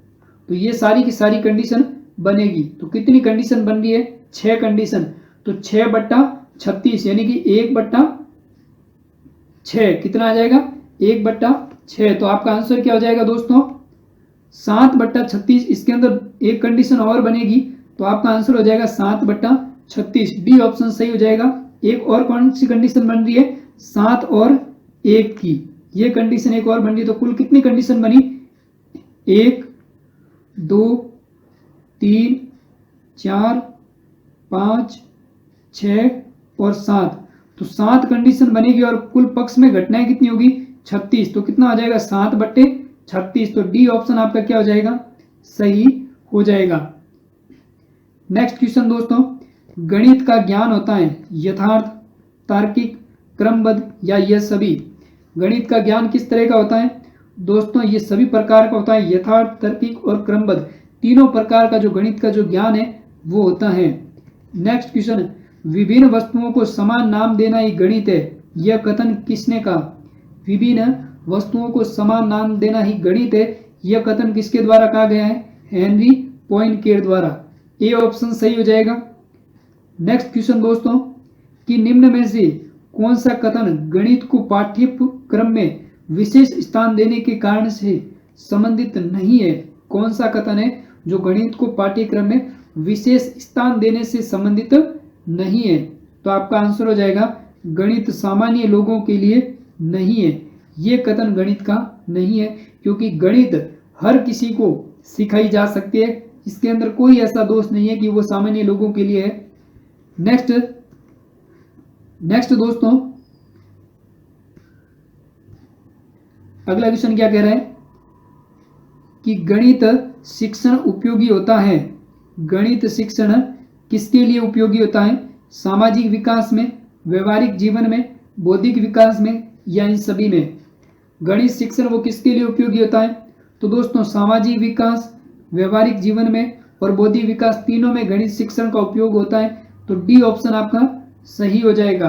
तो ये सारी की सारी कंडीशन बनेगी। तो कितनी कंडीशन बन रही है? 6 कंडीशन। तो 6/36 यानी कि 1/6 कितना आ जाएगा? 1/6। तो आपका आंसर क्या हो जाएगा दोस्तों? 7/36। इसके अंदर एक कंडीशन और बनेगी, तो आपका आंसर हो जाएगा 7/36, डी ऑप्शन सही हो जाएगा। एक और कौन सी कंडीशन बन रही है? 7 और 1 की, ये कंडीशन एक और बन रही है। तो कुल कितनी कंडीशन बनी? 1, 2, 3, 4, 5, 6 और 7। तो 7 कंडीशन बनेगी और कुल पक्ष में घटनाएं कितनी होगी? 36। तो कितना आ जाएगा? 7/36। तो डी ऑप्शन आपका क्या हो जाएगा? सही हो जाएगा। नेक्स्ट क्वेश्चन दोस्तों, गणित का ज्ञान होता है यथार्थ, तार्किक, क्रमबद्ध या यह सभी? गणित का ज्ञान किस तरह का होता है दोस्तों? ये सभी प्रकार का होता है, यथार्थ, तार्किक और क्रमबद्ध, तीनों प्रकार का जो गणित का जो ज्ञान है वो होता है। नेक्स्ट क्वेश्चन, विभिन्न वस्तुओं को समान नाम देना ही गणित है, यह कथन किसने कहा? विभिन्न वस्तुओं को समान नाम देना ही गणित है, यह कथन किसके द्वारा कहा गया है? हेनरी पॉइनकेर द्वारा, ए ऑप्शन सही हो जाएगा। नेक्स्ट क्वेश्चन दोस्तों, कि निम्न में से कौन सा कथन गणित को पाठ्यक्रम में विशेष स्थान देने के कारण से संबंधित नहीं है? कौन सा कथन है जो गणित को पाठ्यक्रम में विशेष स्थान देने से संबंधित नहीं है? तो आपका आंसर हो जाएगा गणित सामान्य लोगों के लिए नहीं है, ये कथन गणित का नहीं है, क्योंकि गणित हर किसी को सिखाई जा सकती है, इसके अंदर कोई ऐसा दोष नहीं है कि वो सामान्य लोगों के लिए है। नेक्स्ट दोस्तों, अगला क्वेश्चन क्या कह रहा है कि गणित शिक्षण उपयोगी होता है। गणित शिक्षण किसके लिए उपयोगी होता है? सामाजिक विकास में, व्यवहारिक जीवन में, बौद्धिक विकास में या इन सभी में? गणित शिक्षण वो किसके लिए उपयोगी होता है? तो दोस्तों सामाजिक विकास, व्यवहारिक जीवन में और बौद्धिक विकास तीनों में गणित शिक्षण का उपयोग होता है। तो डी ऑप्शन आपका सही हो जाएगा।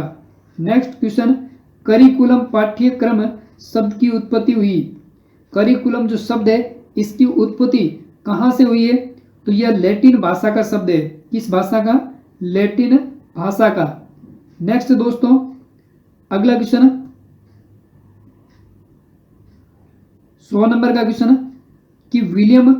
नेक्स्ट क्वेश्चन, करिकुलम पाठ्यक्रम शब्द की उत्पत्ति हुई। करिकुलम जो शब्द है इसकी उत्पत्ति कहाँ से हुई है? तो यह लैटिन भाषा का शब्द है। किस भाषा का? लैटिन भाषा का। नेक्स्ट दोस्तों, अगला क्वेश्चन 100 नंबर का क्वेश्चन कि विलियम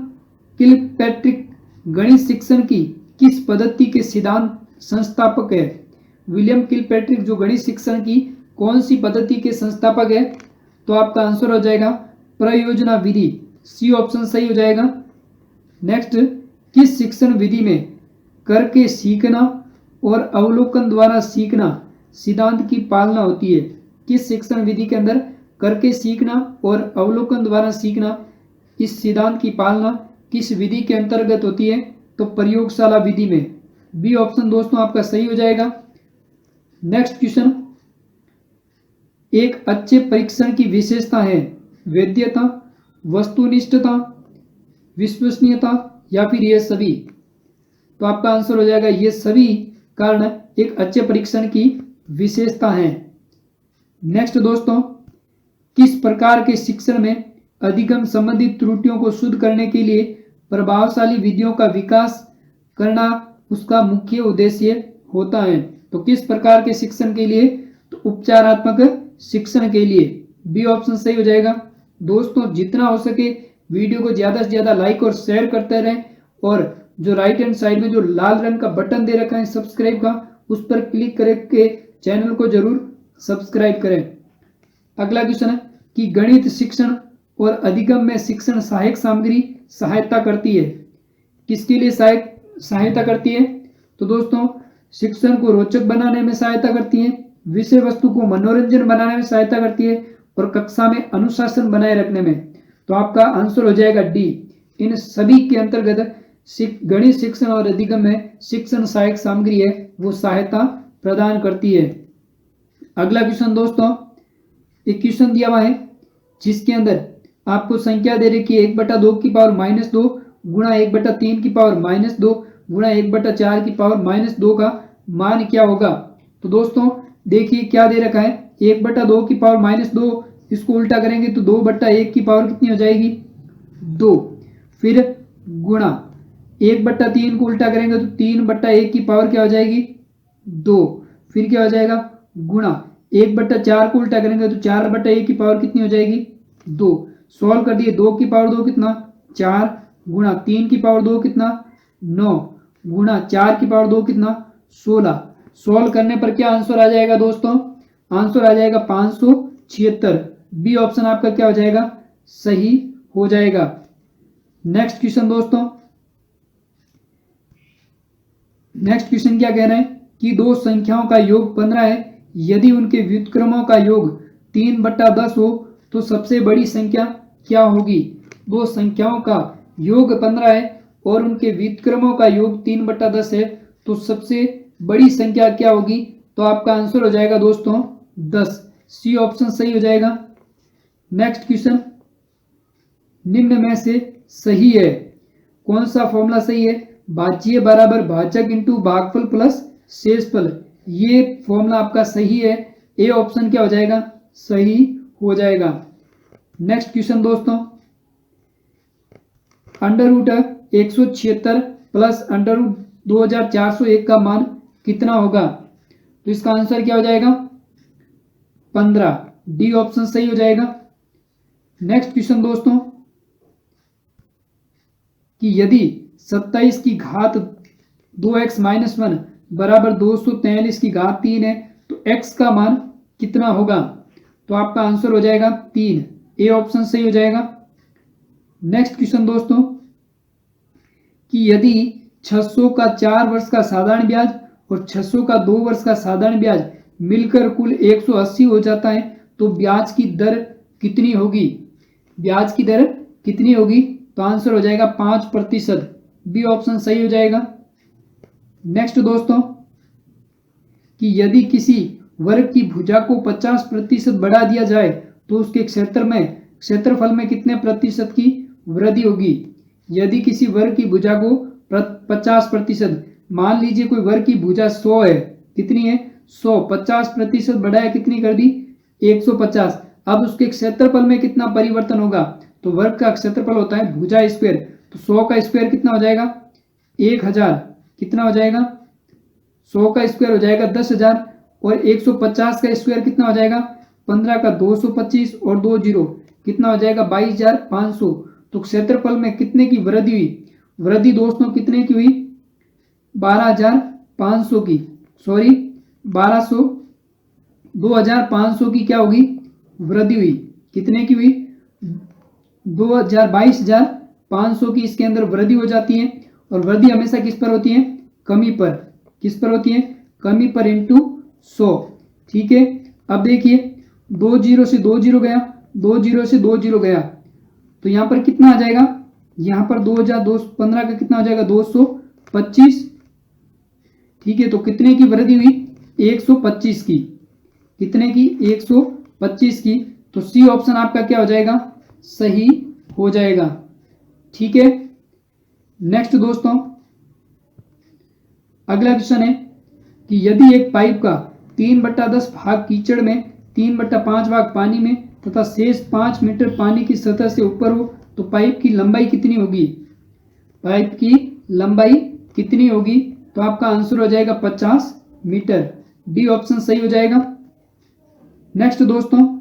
किलपैट्रिक गणित शिक्षण की किस पद्धति के सिद्धांत संस्थापक है? विलियम किलपैट्रिक जो गणित शिक्षण की कौन सी पद्धति के संस्थापक है? तो आपका आंसर हो जाएगा प्रयोजना विधि। सी ऑप्शन सही हो जाएगा। नेक्स्ट, किस शिक्षण विधि में करके सीखना और अवलोकन द्वारा सीखना सिद्धांत की पालना होती है? किस शिक्षण विधि के अंदर करके सीखना और अवलोकन द्वारा सीखना इस सिद्धांत की पालना किस विधि के अंतर्गत होती है? तो प्रयोगशाला विधि में। बी ऑप्शन दोस्तों आपका सही हो जाएगा। नेक्स्ट क्वेश्चन, एक अच्छे परीक्षण की विशेषता है वैधता, वस्तुनिष्ठता, विश्वसनीयता या फिर ये सभी? तो आपका आंसर हो जाएगा ये सभी कारण एक अच्छे परीक्षण की विशेषता है। नेक्स्ट दोस्तों, किस प्रकार के शिक्षण में अधिगम संबंधित त्रुटियों को शुद्ध करने के लिए प्रभावशाली विधियों का विकास करना उसका मुख्य उद्देश्य होता है? तो किस प्रकार के शिक्षण के लिए? तो उपचारात्मक शिक्षण के लिए। बी ऑप्शन सही हो जाएगा। दोस्तों जितना हो सके वीडियो को ज्यादा से ज्यादा लाइक और शेयर करते रहें और जो राइट हैंड साइड में जो लाल रंग का बटन दे रखा है सब्सक्राइब का, उस पर क्लिक करके चैनल को जरूर सब्सक्राइब करें। अगला क्वेश्चन है कि गणित शिक्षण और अधिगम में शिक्षण सहायक सामग्री सहायता करती है। किसके लिए सहायता करती है? तो दोस्तों शिक्षण को रोचक बनाने में सहायता करती है, विषय वस्तु को मनोरंजन बनाने में सहायता करती है और कक्षा में अनुशासन बनाए रखने में। तो आपका आंसर हो जाएगा डी। इन सभी के अंतर्गत गणित शिक्षण और अधिगम में शिक्षण सहायक सामग्री है वो सहायता प्रदान करती है। अगला क्वेश्चन दोस्तों, एक क्वेश्चन दिया हुआ है जिसके अंदर आपको संख्या दे रही है 1/2 की पावर -2 गुणा 1/3 की पावर -2 गुणा 1/4 की पावर -2 का मान क्या होगा? तो दोस्तों देखिए क्या दे रखा है, 1/2 की पावर -2, इसको उल्टा करेंगे तो 2/1 की पावर कितनी हो जाएगी? 2। फिर गुणा 1/3 को उल्टा करेंगे तो 3/1 की पावर क्या हो जाएगी? 2। फिर क्या हो जाएगा? गुणा 1/4 को उल्टा करेंगे तो 4/1 की पावर कितनी हो जाएगी? 2। सॉल्व कर दिए, 2 की पावर 2 कितना? 4 गुणा 3 की पावर 2 कितना? 9 गुणा 4 की पावर 2 कितना? 16। सॉल्व करने पर क्या आंसर आ जाएगा दोस्तों? आंसर आ जाएगा 576। बी ऑप्शन आपका क्या हो जाएगा? सही हो जाएगा। नेक्स्ट क्वेश्चन दोस्तों, नेक्स्ट क्वेश्चन क्या कह रहे हैं कि दो संख्याओं का योग 15 है, यदि उनके व्युत्क्रमों का योग 3/10 हो तो सबसे बड़ी संख्या क्या होगी? दो संख्याओं का योग 15 है और उनके व्युत्क्रमों का योग 3/10 है तो सबसे बड़ी संख्या क्या होगी? तो आपका आंसर हो जाएगा दोस्तों 10। सी ऑप्शन सही हो जाएगा। नेक्स्ट क्वेश्चन, निम्न में से सही है, कौन सा फॉर्मूला सही है? भाज्य बराबर भाजक इंटू भागफल प्लस शेषफल, ये फॉर्मूला आपका सही है। ए ऑप्शन क्या हो जाएगा? सही हो जाएगा। नेक्स्ट क्वेश्चन दोस्तों, √176 प्लस √2401 का मान कितना होगा? तो इसका आंसर क्या हो जाएगा? 15। डी ऑप्शन सही हो जाएगा। नेक्स्ट क्वेश्चन दोस्तों, कि यदि 27 की घात 2x - 1 बराबर 243 की घात 3 है तो x का मान कितना होगा? तो आपका आंसर हो जाएगा 3। ए ऑप्शन सही हो जाएगा। नेक्स्ट क्वेश्चन दोस्तों, कि यदि 600 का 4 वर्ष का साधारण ब्याज और 600 का 2 वर्ष का साधारण ब्याज मिलकर कुल 180 हो जाता है तो ब्याज की दर कितनी होगी? ब्याज की दर कितनी होगी? तो आंसर हो जाएगा 5%। बी ऑप्शन सही हो जाएगा। नेक्स्ट दोस्तों, कि यदि किसी वर्ग की भुजा को 50% बढ़ा दिया जाए तो उसके क्षेत्रफल में कितने प्रतिशत की वृद्धि होगी? यदि किसी वर्ग की भुजा को 50%, मान लीजिए कोई वर्ग की भुजा 100 है, कितनी है? 100, 50% बढ़ाया कितनी कर दी 150। अब उसके क्षेत्रफल में कितना परिवर्तन होगा, तो वर्ग का क्षेत्रफल होता है भुजा स्क्वायर, तो 100 का स्क्वायर कितना हो जाएगा 1000, कितना हो जाएगा 100 का स्क्वायर हो जाएगा 10,000 और 150 का स्क्वायर कितना हो जाएगा 15 का 225 और 2 जीरो कितना हो जाएगा 22,500। तो क्षेत्रफल में कितने की वृद्धि हुई, वृद्धि दोस्तों कितने की हुई 12,500 की, सॉरी 1200 2,500 की क्या होगी वृद्धि हुई, कितने की हुई 22,500 की इसके अंदर वृद्धि हो जाती है। और वृद्धि हमेशा किस पर होती है कमी पर, किस पर होती है कमी पर इंटू 100, ठीक है। अब देखिए 2 जीरो से 2 जीरो गया, 2 जीरो से 2 जीरो गया, तो यहां पर कितना आ जाएगा, यहां पर 2,215 का कितना हो जाएगा 225, ठीक है। तो कितने की वृद्धि हुई 125 की, कितने की 125 की, तो सी ऑप्शन आपका क्या हो जाएगा सही हो जाएगा, ठीक है। नेक्स्ट दोस्तों अगला क्वेश्चन है कि यदि एक पाइप का 3/10 भाग कीचड़ में, 3/5 भाग पानी में तथा शेष 5 मीटर पानी की सतह से ऊपर हो तो पाइप की लंबाई कितनी होगी, पाइप की लंबाई कितनी होगी, तो आपका आंसर हो जाएगा 50 मीटर, डी ऑप्शन सही हो जाएगा। नेक्स्ट दोस्तों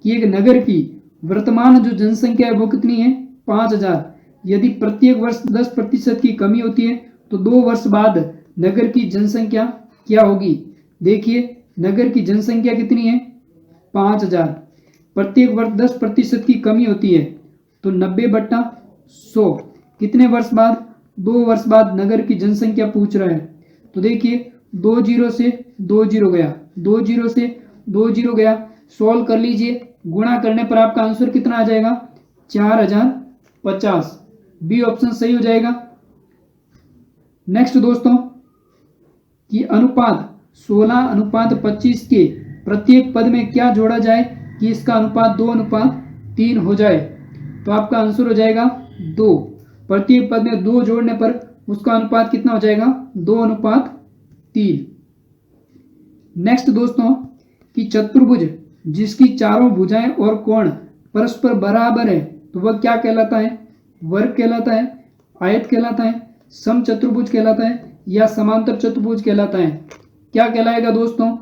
कि एक नगर की वर्तमान जो जनसंख्या है वो कितनी है 5,000, यदि प्रत्येक वर्ष 10% की कमी होती है तो 2 वर्ष बाद नगर की जनसंख्या क्या होगी। देखिए नगर की जनसंख्या कितनी है 5,000, प्रत्येक वर्ष 10% की कमी होती है तो 90/100, कितने वर्ष बाद 2 वर्ष बाद नगर की जनसंख्या पूछ रहा है। तो देखिए 2 जीरो से 2 जीरो गया, 2 जीरो से 2 जीरो गया, सॉल्व कर लीजिए, गुणा करने पर आपका आंसर कितना आ जाएगा 4,050, बी ऑप्शन सही हो जाएगा। नेक्स्ट दोस्तों कि अनुपात 16:25 के प्रत्येक पद में क्या जोड़ा जाए कि इसका अनुपात 2:3 हो जाए, तो आपका आंसर हो जाएगा 2, प्रत्येक पद में 2 जोड़ने पर उसका अनुपात कितना हो जाएगा 2:3। नेक्स्ट दोस्तों कि चतुर्भुज जिसकी चारों भुजाएं और कोण परस्पर बराबर है तो वह क्या कहलाता है, वर्ग कहलाता है, आयत कहलाता है, समचतुर्भुज कहलाता है या समांतर चतुर्भुज कहलाता है। क्या कहलाएगा दोस्तों,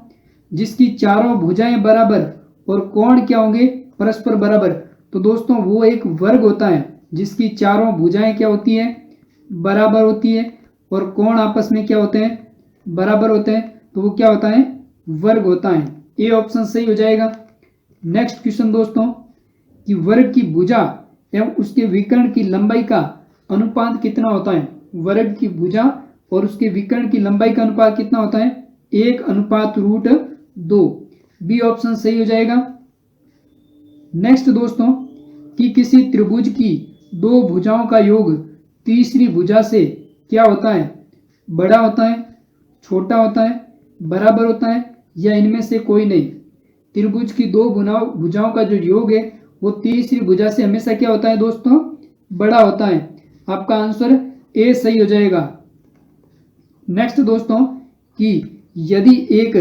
जिसकी चारों भुजाएं बराबर और कोण क्या होंगे परस्पर बराबर, तो दोस्तों वो एक वर्ग होता है, जिसकी चारों भुजाएं क्या होती है बराबर होती है और कोण आपस में क्या होते हैं बराबर होते हैं, तो वो क्या होता है वर्ग होता है, ए ऑप्शन सही हो जाएगा। नेक्स्ट क्वेश्चन दोस्तों कि वर्ग की भुजा एवं उसके विकर्ण की लंबाई का अनुपात कितना होता है, वर्ग की भुजा और उसके विकर्ण की लंबाई का अनुपात कितना होता है 1:2, बी ऑप्शन सही हो जाएगा। नेक्स्ट दोस्तों कि किसी त्रिभुज की 2 भुजाओं का योग तीसरी भुजा से क्या होता है, बड़ा होता है, छोटा होता है, बराबर होता है या इनमें से कोई नहीं। त्रिभुज की 2 भुजाओं का जो योग है वो तीसरी भुजा से हमेशा क्या होता है दोस्तों बड़ा होता है, आपका आंसर ए सही हो जाएगा। नेक्स्ट दोस्तों कि यदि एक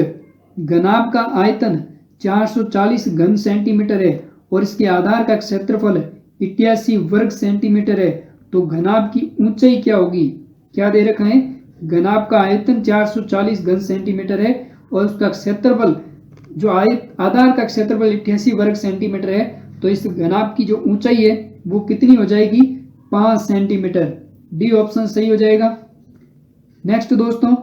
घनाभ का आयतन 440 घन सेंटीमीटर है और इसके आधार का क्षेत्रफल 88 वर्ग सेंटीमीटर है तो घनाभ की ऊंचाई क्या होगी। क्या दे रखा है, घनाभ का आयतन 440 घन सेंटीमीटर है और उसका क्षेत्रफल जो आधार का क्षेत्रफल 88 वर्ग सेंटीमीटर है, तो इस घनाभ की जो ऊंचाई है वो कितनी हो जाएगी 5 सेंटीमीटर, डी ऑप्शन सही हो जाएगा। नेक्स्ट दोस्तों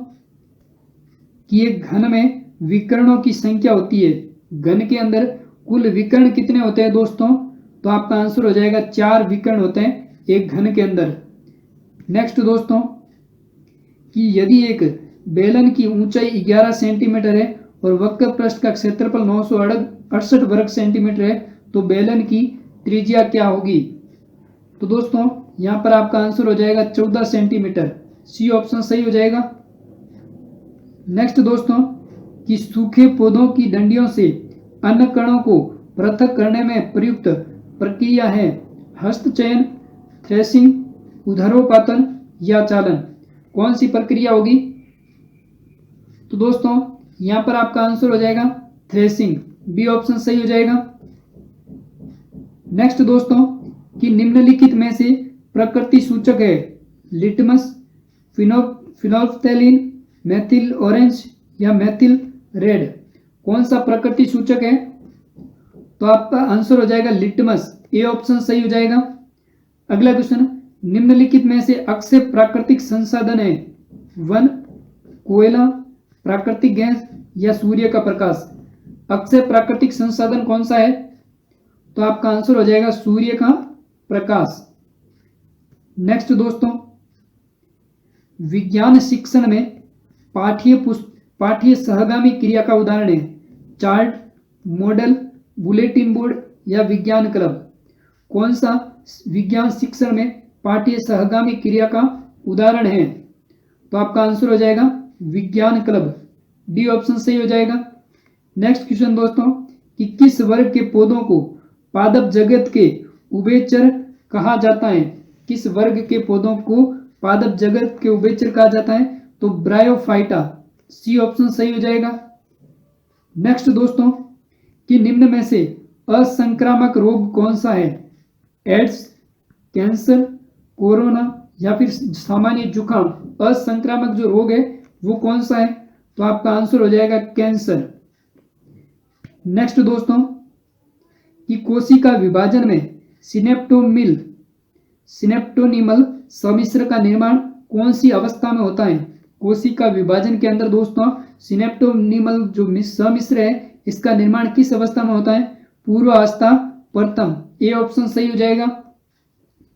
कि एक घन में विकर्णों की संख्या होती है, घन के अंदर कुल विकर्ण कितने होते हैं दोस्तों, तो आपका आंसर हो जाएगा 4 विकर्ण होते हैं एक घन के अंदर। नेक्स्ट दोस्तों कि यदि एक बेलन की ऊंचाई 11 सेंटीमीटर है और वक्र पृष्ठ का क्षेत्रफल 968 वर्ग सेंटीमीटर है तो बेलन की त्रिज्या क्या होगी, तो दोस्तों यहां पर आपका आंसर हो जाएगा 14 सेंटीमीटर, सी ऑप्शन सही हो जाएगा। नेक्स्ट दोस्तों कि सूखे पौधों की डंडियों से अन्य कणों को पृथक करने में प्रयुक्त प्रक्रिया है हस्तचयन, थ्रेसिंग, उदरोपातन या चालन, कौन सी प्रक्रिया होगी, तो दोस्तों यहाँ पर आपका आंसर हो जाएगा थ्रेसिंग, बी ऑप्शन सही हो जाएगा। नेक्स्ट दोस्तों कि निम्नलिखित में से प्रकृति सूचक है लिटमस, फिनोल्फ्थैलिन, मेथिल ऑरेंज या मेथिल रेड, कौन सा प्रकृति सूचक है? तो आपका आंसर हो जाएगा लिटमस, ए ऑप्शन सही हो जाएगा। अगला क्वेश्चन, निम्नलिखित में से अक्षय प्राकृतिक संसाधन है वन, कोयला, प्राकृतिक गैस या सूर्य का प्रकाश। अक्षय प्राकृतिक संसाधन कौन सा है? तो आपका आंसर हो जाएगा सूर्य का प्रकाश। नेक्स्ट दोस्तों, विज्ञान शिक्षण में पाठ्य सहगामी क्रिया का उदाहरण है चार्ट, मॉडल, बुलेटिन बोर्ड या विज्ञान क्लब। कौन सा विज्ञान शिक्षण में पाठ्य सहगामी क्रिया का उदाहरण है? तो आपका आंसर हो जाएगा विज्ञान क्लब, डी ऑप्शन सही हो जाएगा। नेक्स्ट क्वेश्चन दोस्तों कि किस वर्ग के पौधों को पादप जगत के उभयचर कहा जाता है? किस वर्ग के पौधों को पादप जगत के उभयचर कहा जाता है? तो ब्रायोफाइटा, सी ऑप्शन सही हो जाएगा। नेक्स्ट दोस्तों कि निम्न में से असंक्रामक रोग कौन सा है? एड्स, कैंसर, कोरोना या फिर सामान्य जुकाम। असंक्रामक जो रोग है वो कौन सा है? तो आपका आंसर हो जाएगा कैंसर। नेक्स्ट दोस्तों कि कोशिका विभाजन में सिनेप्टोनिमल सम्मिश्र का निर्माण कौन सी अवस्था में होता है? कोशिका विभाजन के अंदर दोस्तों सिनेप्टोनिमल जो सम्मिश्र है इसका निर्माण किस अवस्था में होता है? पूर्वावस्था प्रथम, ए ऑप्शन सही हो जाएगा।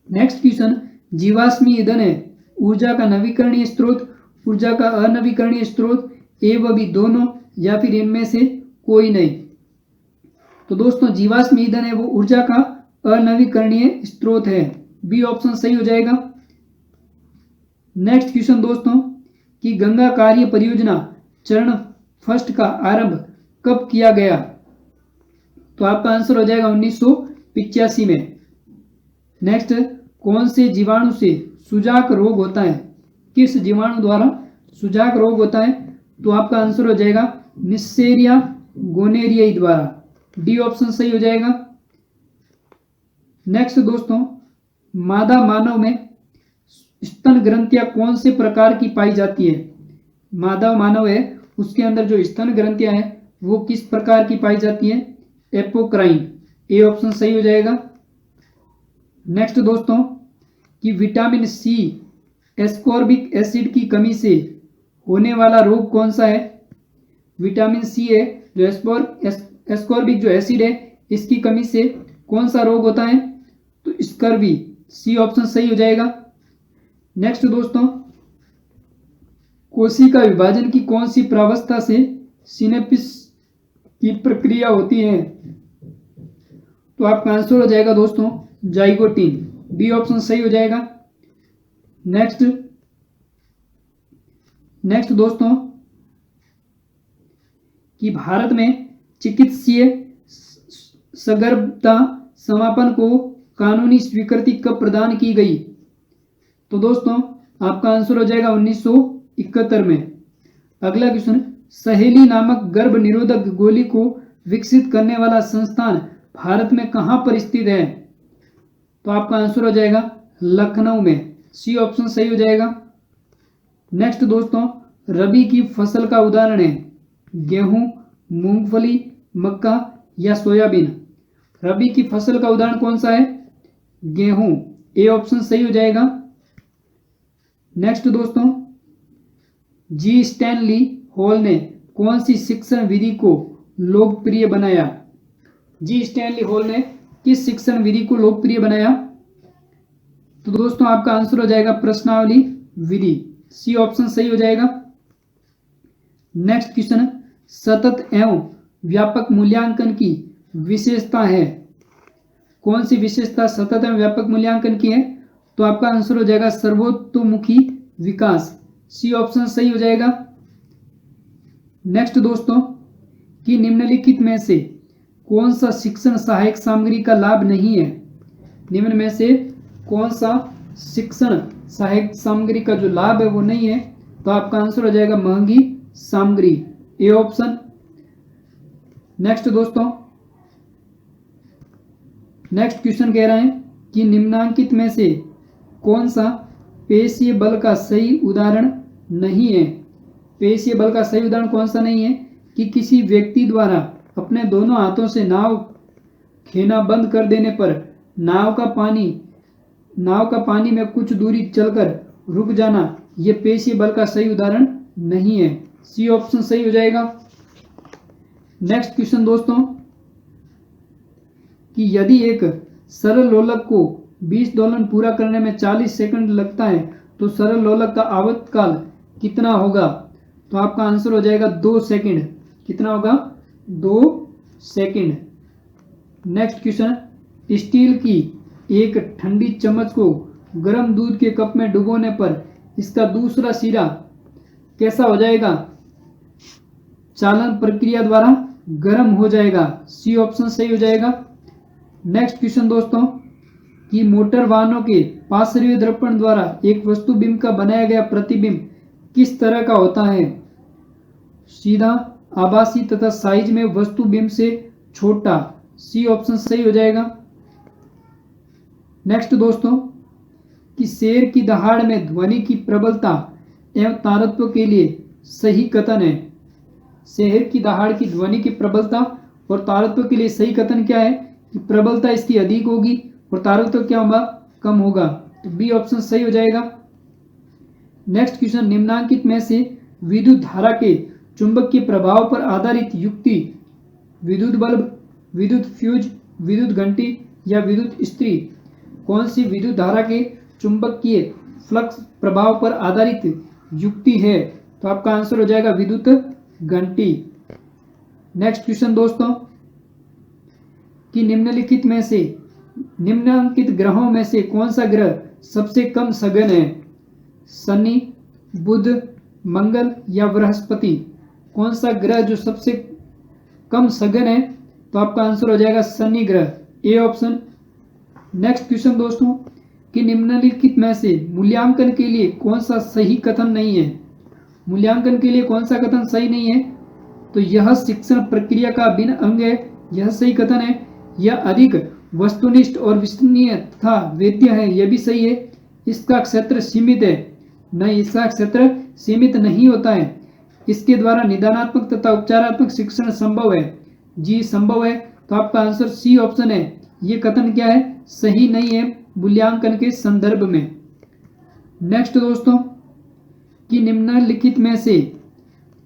नेक्स्ट क्वेश्चन, जीवाश्मी ईंधन है ऊर्जा का नवीकरणीय स्रोत, ऊर्जा का अनवीकरणीय स्रोत, ए व बी दोनों या फिर इनमें से कोई नहीं। तो दोस्तों जीवाश्म ईंधन है वो ऊर्जा का अनवीकरणीय स्रोत है, बी ऑप्शन सही हो जाएगा। नेक्स्ट क्वेश्चन दोस्तों कि गंगा कार्य परियोजना चरण फर्स्ट का आरंभ कब किया गया? तो आपका आंसर हो जाएगा 1985 में। नेक्स्ट, कौन से जीवाणु से सुजाक रोग होता है? किस जीवाणु द्वारा सुजाक रोग होता है? तो आपका आंसर हो जाएगा निस्सेरिया गोनेरियाई द्वारा, डी ऑप्शन सही हो जाएगा। नेक्स्ट दोस्तों, मादा मानव में स्तन ग्रंथियां कौन से प्रकार की पाई जाती है? मादा मानव है उसके अंदर जो स्तन ग्रंथियां हैं वो किस प्रकार की पाई जाती है? एपोक्राइन, ए ऑप्शन सही हो जाएगा। नेक्स्ट दोस्तों कि विटामिन सी एस्कॉर्बिक एसिड की कमी से होने वाला रोग कौन सा है? विटामिन सी है जो एस्कॉर्बिक जो एसिड है इसकी कमी से कौन सा रोग होता है? तो स्कर्वी, सी ऑप्शन सही हो जाएगा। नेक्स्ट दोस्तों, कोशिका विभाजन की कौन सी प्रावस्था से सिनेप्सिस की प्रक्रिया होती है? तो आपका आंसर हो जाएगा दोस्तों जाइगोटीन, बी ऑप्शन सही हो जाएगा। नेक्स्ट दोस्तों कि भारत में चिकित्सीय सगर्भता समापन को कानूनी स्वीकृति कब प्रदान की गई? तो दोस्तों आपका आंसर हो जाएगा 1971 में। अगला क्वेश्चन, सहेली नामक गर्भ निरोधक गोली को विकसित करने वाला संस्थान भारत में कहां पर स्थित है? तो आपका आंसर हो जाएगा लखनऊ में, सी ऑप्शन सही हो जाएगा। नेक्स्ट दोस्तों, रबी की फसल का उदाहरण है गेहूं, मूंगफली, मक्का या सोयाबीन। रबी की फसल का उदाहरण कौन सा है? गेहूं, ए ऑप्शन सही हो जाएगा। नेक्स्ट दोस्तों, जी स्टैनली हॉल ने कौन सी शिक्षण विधि को लोकप्रिय बनाया? जी स्टैनली हॉल ने किस शिक्षण विधि को लोकप्रिय बनाया? तो दोस्तों आपका आंसर हो जाएगा प्रश्नावली विधि, सी ऑप्शन सही हो जाएगा। नेक्स्ट क्वेश्चन, सतत एवं व्यापक मूल्यांकन की विशेषता है। कौन सी विशेषता सतत एवं व्यापक मूल्यांकन की है? तो आपका आंसर हो जाएगा सर्वतोमुखी विकास, सी ऑप्शन सही हो जाएगा। नेक्स्ट दोस्तों कि निम्नलिखित में से कौन सा शिक्षण सहायक सामग्री का लाभ नहीं है? निम्न में से कौन सा शिक्षण सहायक सामग्री का जो लाभ है वो नहीं है? तो आपका आंसर हो जाएगा महंगी सामग्री, ए ऑप्शन। नेक्स्ट दोस्तों, नेक्स्ट क्वेश्चन कह रहा है कि निम्नांकित में से कौन सा पेशीय बल का सही उदाहरण नहीं है। पेशीय बल का सही उदाहरण कौन सा नहीं है कि किसी व्यक्ति द्वारा अपने दोनों हाथों से नाव खेना बंद कर देने पर नाव का पानी में कुछ दूरी चलकर रुक जाना, यह पेशीय बल का सही उदाहरण नहीं है। सी ऑप्शन सही हो जाएगा। नेक्स्ट क्वेश्चन दोस्तों, कि यदि एक सरल लोलक को 20 दोलन पूरा करने में 40 सेकंड लगता है तो सरल लोलक का आवर्तकाल कितना होगा। तो आपका आंसर हो जाएगा 2 सेकंड। कितना होगा? 2 सेकंड। नेक्स्ट क्वेश्चन, स्टील की एक ठंडी चम्मच को गर्म दूध के कप में डुबोने पर इसका दूसरा सिरा कैसा हो जाएगा? चालन प्रक्रिया द्वारा गर्म हो जाएगा। सी ऑप्शन सही हो जाएगा। नेक्स्ट क्वेश्चन दोस्तों, कि मोटर वाहनों के पार्श्वीय दर्पण द्वारा एक वस्तुबिंब का बनाया गया प्रतिबिंब किस तरह का होता है? सीधा, आभासी तथा साइज में वस्तुबिंब से छोटा। सी ऑप्शन सही हो जाएगा। नेक्स्ट दोस्तों, कि शेर की दहाड़ में ध्वनि की प्रबलता एवं तारत्व के लिए सही कथन है। शेर की दहाड़ की ध्वनि की प्रबलता और तारत्व के लिए सही कथन क्या है? कि प्रबलता इसकी अधिक होगी और तारत्व क्या होगा? कम होगा। तो बी ऑप्शन सही हो जाएगा। नेक्स्ट क्वेश्चन, निम्नांकित में से विद्युत धारा के चुंबक के प्रभाव पर आधारित युक्ति विद्युत बल्ब, विद्युत फ्यूज, विद्युत घंटी या विद्युत इस्त्री, कौन सी विद्युत धारा के चुंबकीय फ्लक्स प्रभाव पर आधारित युक्ति है? तो आपका आंसर हो जाएगा विद्युत घंटी। नेक्स्ट क्वेश्चन दोस्तों, कि निम्नलिखित ग्रहों में से कौन सा ग्रह सबसे कम सघन है? शनि, बुध, मंगल या बृहस्पति, कौन सा ग्रह जो सबसे कम सघन है? तो आपका आंसर हो जाएगा शनि ग्रह, ए ऑप्शन। नेक्स्ट क्वेश्चन दोस्तों, कि निम्नलिखित में से मूल्यांकन के लिए कौन सा सही कथन नहीं है? मूल्यांकन के लिए कौन सा कथन सही नहीं है? तो यह शिक्षण प्रक्रिया का अभिन्न अंग है, यह सही कथन है। यह अधिक वस्तुनिष्ठ और विश्वसनीय तथा वेद्य है, यह भी सही है। इसका क्षेत्र सीमित है, नहीं, इसका क्षेत्र सीमित नहीं होता है। इसके द्वारा निदानात्मक तथा उपचारात्मक शिक्षण संभव है, जी संभव है। तो आपका आंसर सी ऑप्शन है। ये कथन क्या है? सही नहीं है मूल्यांकन के संदर्भ में। नेक्स्ट दोस्तों, कि निम्नलिखित में से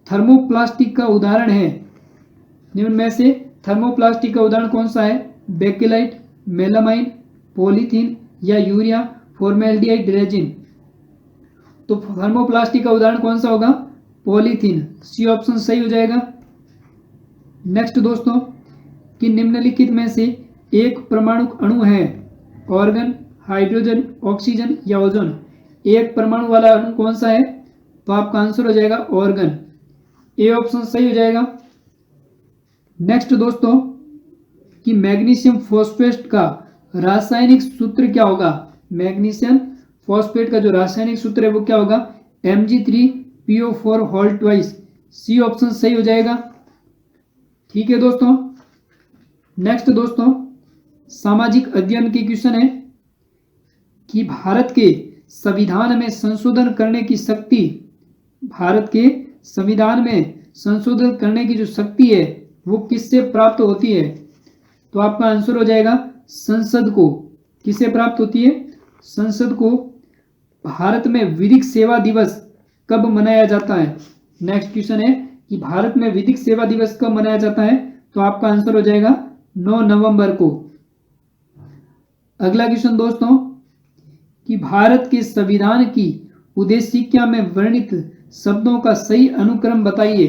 थर्मोप्लास्टिक का उदाहरण है। निम्न में से थर्मोप्लास्टिक का उदाहरण कौन सा है? बेकेलाइट, मेलामाइन, पॉलीथीन या यूरिया फॉर्मेल्डिहाइड रेजिन। तो थर्मोप्लास्टिक का उदाहरण कौन सा होगा? पॉलीथीन, सी ऑप्शन सही हो जाएगा। नेक्स्ट दोस्तों, कि निम्नलिखित में से एक परमाणु अणु है। ऑर्गन, हाइड्रोजन, ऑक्सीजन या ओजोन, एक परमाणु वाला अणु कौन सा है? तो आपका आंसर हो जाएगा ऑर्गन, ए ऑप्शन सही हो जाएगा। नेक्स्ट दोस्तों, कि मैग्नीशियम फॉस्फेट का रासायनिक सूत्र क्या होगा? मैग्नीशियम फॉस्फेट का जो रासायनिक सूत्र है वो क्या होगा? Mg3PO4 सी ऑप्शन सही हो जाएगा। ठीक है दोस्तों। नेक्स्ट दोस्तों, सामाजिक अध्ययन की क्वेश्चन है कि भारत के संविधान में संशोधन करने की शक्ति, भारत के संविधान में संशोधन करने की जो शक्ति है वो किससे प्राप्त होती है? तो आपका आंसर हो जाएगा संसद को। किससे प्राप्त होती है? संसद को। भारत में विधिक सेवा दिवस कब मनाया जाता है? नेक्स्ट क्वेश्चन है कि भारत में विधिक सेवा दिवस कब मनाया जाता है? तो आपका आंसर हो जाएगा 9 नवंबर को। अगला क्वेश्चन दोस्तों, कि भारत के संविधान की उद्देशिका में वर्णित शब्दों का सही अनुक्रम बताइए।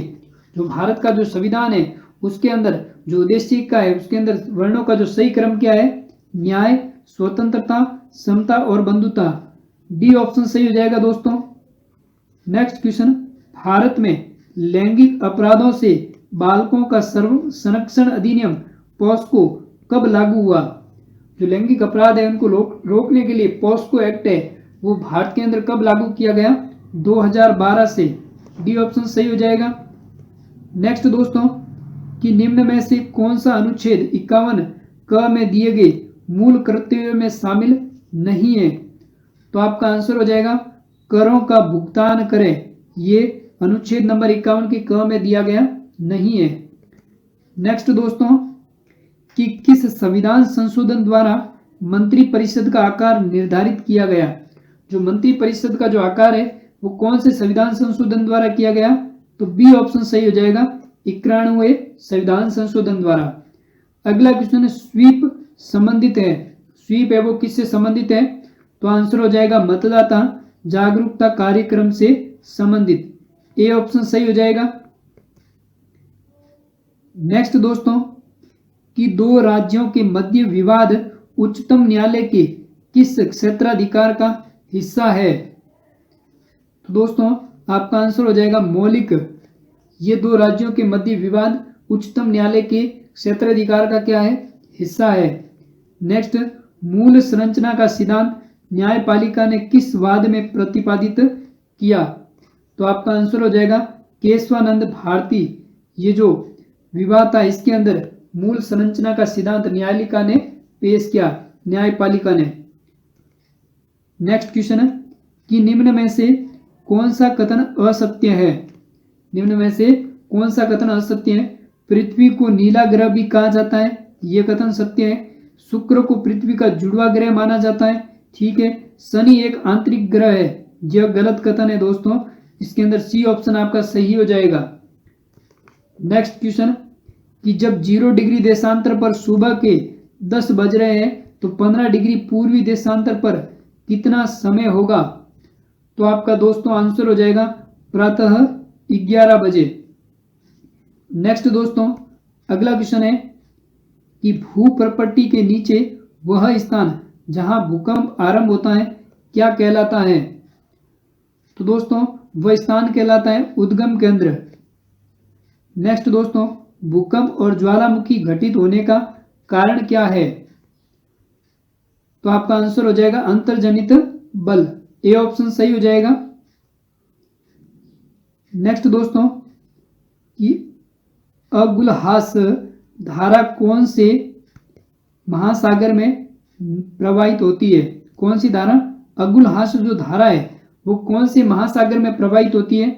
जो भारत का जो संविधान है उसके अंदर जो उद्देशिका है उसके अंदर वर्णों का जो सही क्रम क्या है? न्याय, स्वतंत्रता, समता और बंधुता, डी ऑप्शन सही हो जाएगा दोस्तों। नेक्स्ट क्वेश्चन, भारत में लैंगिक अपराधों से बालकों का संरक्षण अधिनियम पॉस्को कब लागू हुआ? जो लैंगिक अपराध है उनको रोकने के लिए पॉस्को एक्ट है वो भारत के अंदर कब लागू किया गया? 2012 से। डी ऑप्शन सही हो जाएगा। नेक्स्ट दोस्तों, कि निम्न में से कौन सा अनुच्छेद 51 क में दिए गए मूल कर्तव्यों में शामिल नहीं है? तो आपका आंसर हो जाएगा करों का भुगतान करें। ये अनुच्छेद नंबर 51 के क में दिया गया नहीं है। नेक्स्ट दोस्तों, कि किस संविधान संशोधन द्वारा मंत्रिपरिषद का आकार निर्धारित किया गया? जो मंत्रिपरिषद का जो आकार है वो कौन से संविधान संशोधन द्वारा किया गया? तो बी ऑप्शन सही हो जाएगा, 91वें संविधान संशोधन द्वारा। अगला क्वेश्चन है स्वीप संबंधित है। स्वीप है वो किससे संबंधित है? तो आंसर हो जाएगा मतदाता जागरूकता कार्यक्रम से संबंधित। ए ऑप्शन सही हो जाएगा। नेक्स्ट दोस्तों, कि दो राज्यों के मध्य विवाद उच्चतम न्यायालय के किस क्षेत्राधिकार का हिस्सा है? तो दोस्तों आपका आंसर हो जाएगा मौलिक। ये दो राज्यों के मध्य विवाद उच्चतम न्यायालय के क्षेत्राधिकार का क्या है? हिस्सा है। नेक्स्ट, मूल संरचना का सिद्धांत न्यायपालिका ने किस वाद में प्रतिपादित किया? तो आपका आंसर हो जाएगा केशवानंद भारती। ये जो विवाद था इसके अंदर मूल संरचना का सिद्धांत न्यायालिका ने पेश किया, न्यायपालिका ने। नेक्स्ट क्वेश्चन है कि निम्न में से कौन सा कथन असत्य है? निम्न में से कौन सा कथन असत्य है? पृथ्वी को नीला ग्रह भी कहा जाता है, यह कथन सत्य है। शुक्र को पृथ्वी का जुड़वा ग्रह माना जाता है, ठीक है। शनि एक आंतरिक ग्रह है, यह गलत कथन है दोस्तों। इसके अंदर सी ऑप्शन आपका सही हो जाएगा। नेक्स्ट क्वेश्चन, कि जब 0 डिग्री देशांतर पर सुबह के 10 बज रहे हैं तो 15 डिग्री पूर्वी देशांतर पर कितना समय होगा? तो आपका दोस्तों आंसर हो जाएगा प्रातः 11 बजे। नेक्स्ट दोस्तों, अगला क्वेश्चन है कि भूप्रपट्टी के नीचे वह स्थान जहां भूकंप आरंभ होता है क्या कहलाता है? तो दोस्तों वह स्थान कहलाता है उद्गम केंद्र। नेक्स्ट दोस्तों, भूकंप और ज्वालामुखी घटित होने का कारण क्या है? तो आपका आंसर हो जाएगा अंतर्जनित बल। ए ऑप्शन सही हो जाएगा। नेक्स्ट दोस्तों, कि अगुलहास धारा कौन से महासागर में प्रवाहित होती है? कौन सी धारा? अगुलहास जो धारा है वो कौन से महासागर में प्रवाहित होती है?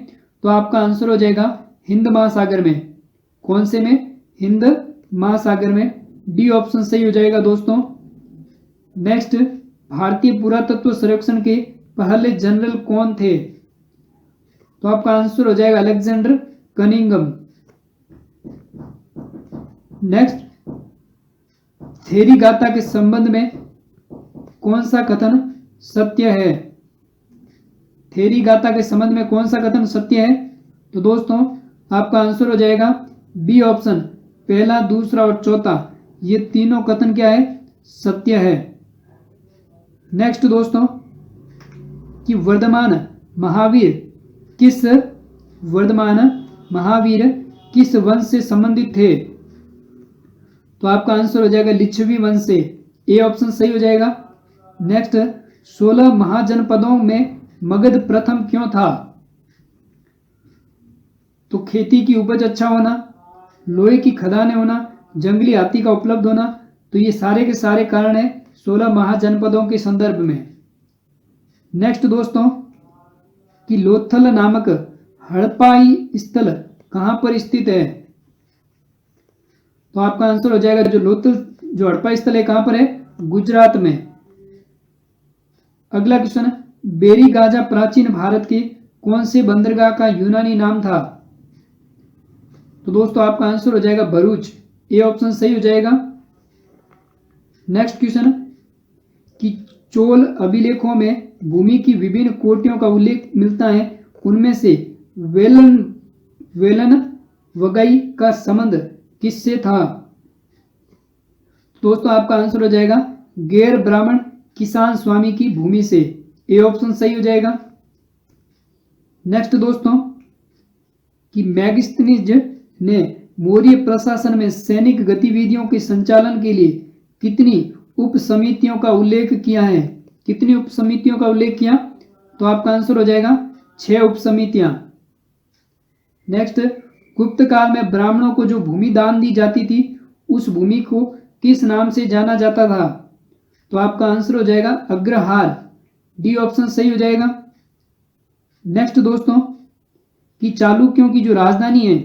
तो आपका आंसर हो जाएगा हिंद महासागर में। कौन से में? हिंद महासागर में। डी ऑप्शन सही हो जाएगा दोस्तों। नेक्स्ट, भारतीय पुरातत्व सर्वेक्षण के पहले जनरल कौन थे? तो आपका आंसर हो जाएगा Alexander Cunningham. Next, Theri Gatha के संबंध में कौन सा कथन सत्य है? थेरी गाथा के संबंध में कौन सा कथन सत्य है? तो दोस्तों आपका आंसर हो जाएगा बी ऑप्शन, पहला, दूसरा और चौथा, ये तीनों कथन क्या है? सत्य है। नेक्स्ट दोस्तों, कि वर्धमान महावीर किस वंश से संबंधित थे? तो आपका आंसर हो जाएगा लिच्छवी वंश से। ए ऑप्शन सही हो जाएगा। नेक्स्ट, 16 महाजनपदों में मगध प्रथम क्यों था? तो खेती की उपज अच्छा होना, लोहे की खदानें होना, जंगली हाथी का उपलब्ध होना। तो ये सारे के सारे कारण है 16 महाजनपदों के संदर्भ में। नेक्स्ट दोस्तों, कि लोथल नामक हड़प्पाई स्थल कहां पर स्थित है? तो आपका आंसर हो जाएगा जो लोथल जो हड़प्पा स्थल है कहां पर है? गुजरात में। अगला क्वेश्चन है, बेरी गाजा प्राचीन भारत के कौन से बंदरगाह का यूनानी नाम था? तो दोस्तों आपका आंसर हो जाएगा भरूच। ए ऑप्शन सही हो जाएगा। नेक्स्ट क्वेश्चन, कि चोल अभिलेखों में भूमि की विभिन्न कोटियों का उल्लेख मिलता है, उनमें से वेलन वगई का संबंध किससे था? दोस्तों आपका आंसर हो जाएगा गैर ब्राह्मण किसान स्वामी की भूमि से। ए ऑप्शन सही हो जाएगा। नेक्स्ट दोस्तों, कि मैगस्थनीज ने मौर्य प्रशासन में सैनिक गतिविधियों के संचालन के लिए कितनी उप समितियों का उल्लेख किया है? कितनी उप समितियों का उल्लेख किया? तो आपका आंसर हो जाएगा 6 उप समितियां। नेक्स्ट, गुप्त काल में ब्राह्मणों को जो भूमि दान दी जाती थी उस भूमि को किस नाम से जाना जाता था? तो आपका आंसर हो जाएगा अग्रहार। डी ऑप्शन सही हो जाएगा। नेक्स्ट दोस्तों, कि चालुक्यों की जो राजधानी है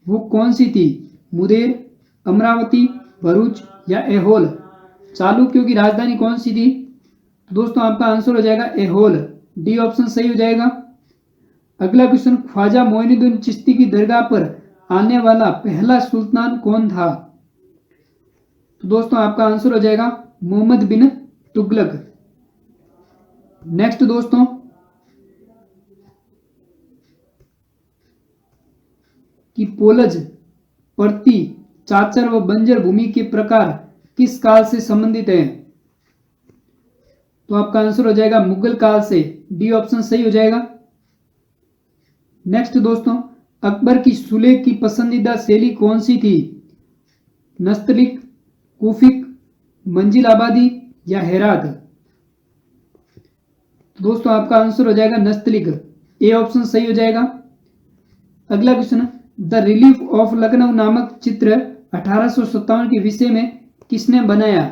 वो कौन सी थी? मुदेर, अमरावती, भरूच या ऐहोल? चालुक्यों की राजधानी कौन सी थी? तो दोस्तों आपका आंसर हो जाएगा ऐहोल। डी ऑप्शन सही हो जाएगा। अगला क्वेश्चन, ख्वाजा मोइनुद्दीन चिश्ती की दरगाह पर आने वाला पहला सुल्तान कौन था? तो दोस्तों आपका आंसर हो जाएगा मोहम्मद बिन तुगलक। नेक्स्ट दोस्तों, कि पोलज, पर्ती, चाचर व बंजर भूमि के प्रकार किस काल से संबंधित है? तो आपका आंसर हो जाएगा मुगल काल से। डी ऑप्शन सही हो जाएगा। नेक्स्ट दोस्तों, अकबर की सुलेह की पसंदीदा शैली कौन सी थी? नस्तलिक, कूफिक, मंजिल आबादी या हेरात? तो दोस्तों आपका आंसर हो जाएगा नस्तलिक। ए ऑप्शन सही हो जाएगा। अगला question, the relief of Lucknow नामक चित्र 1857 के विषय में किसने बनाया?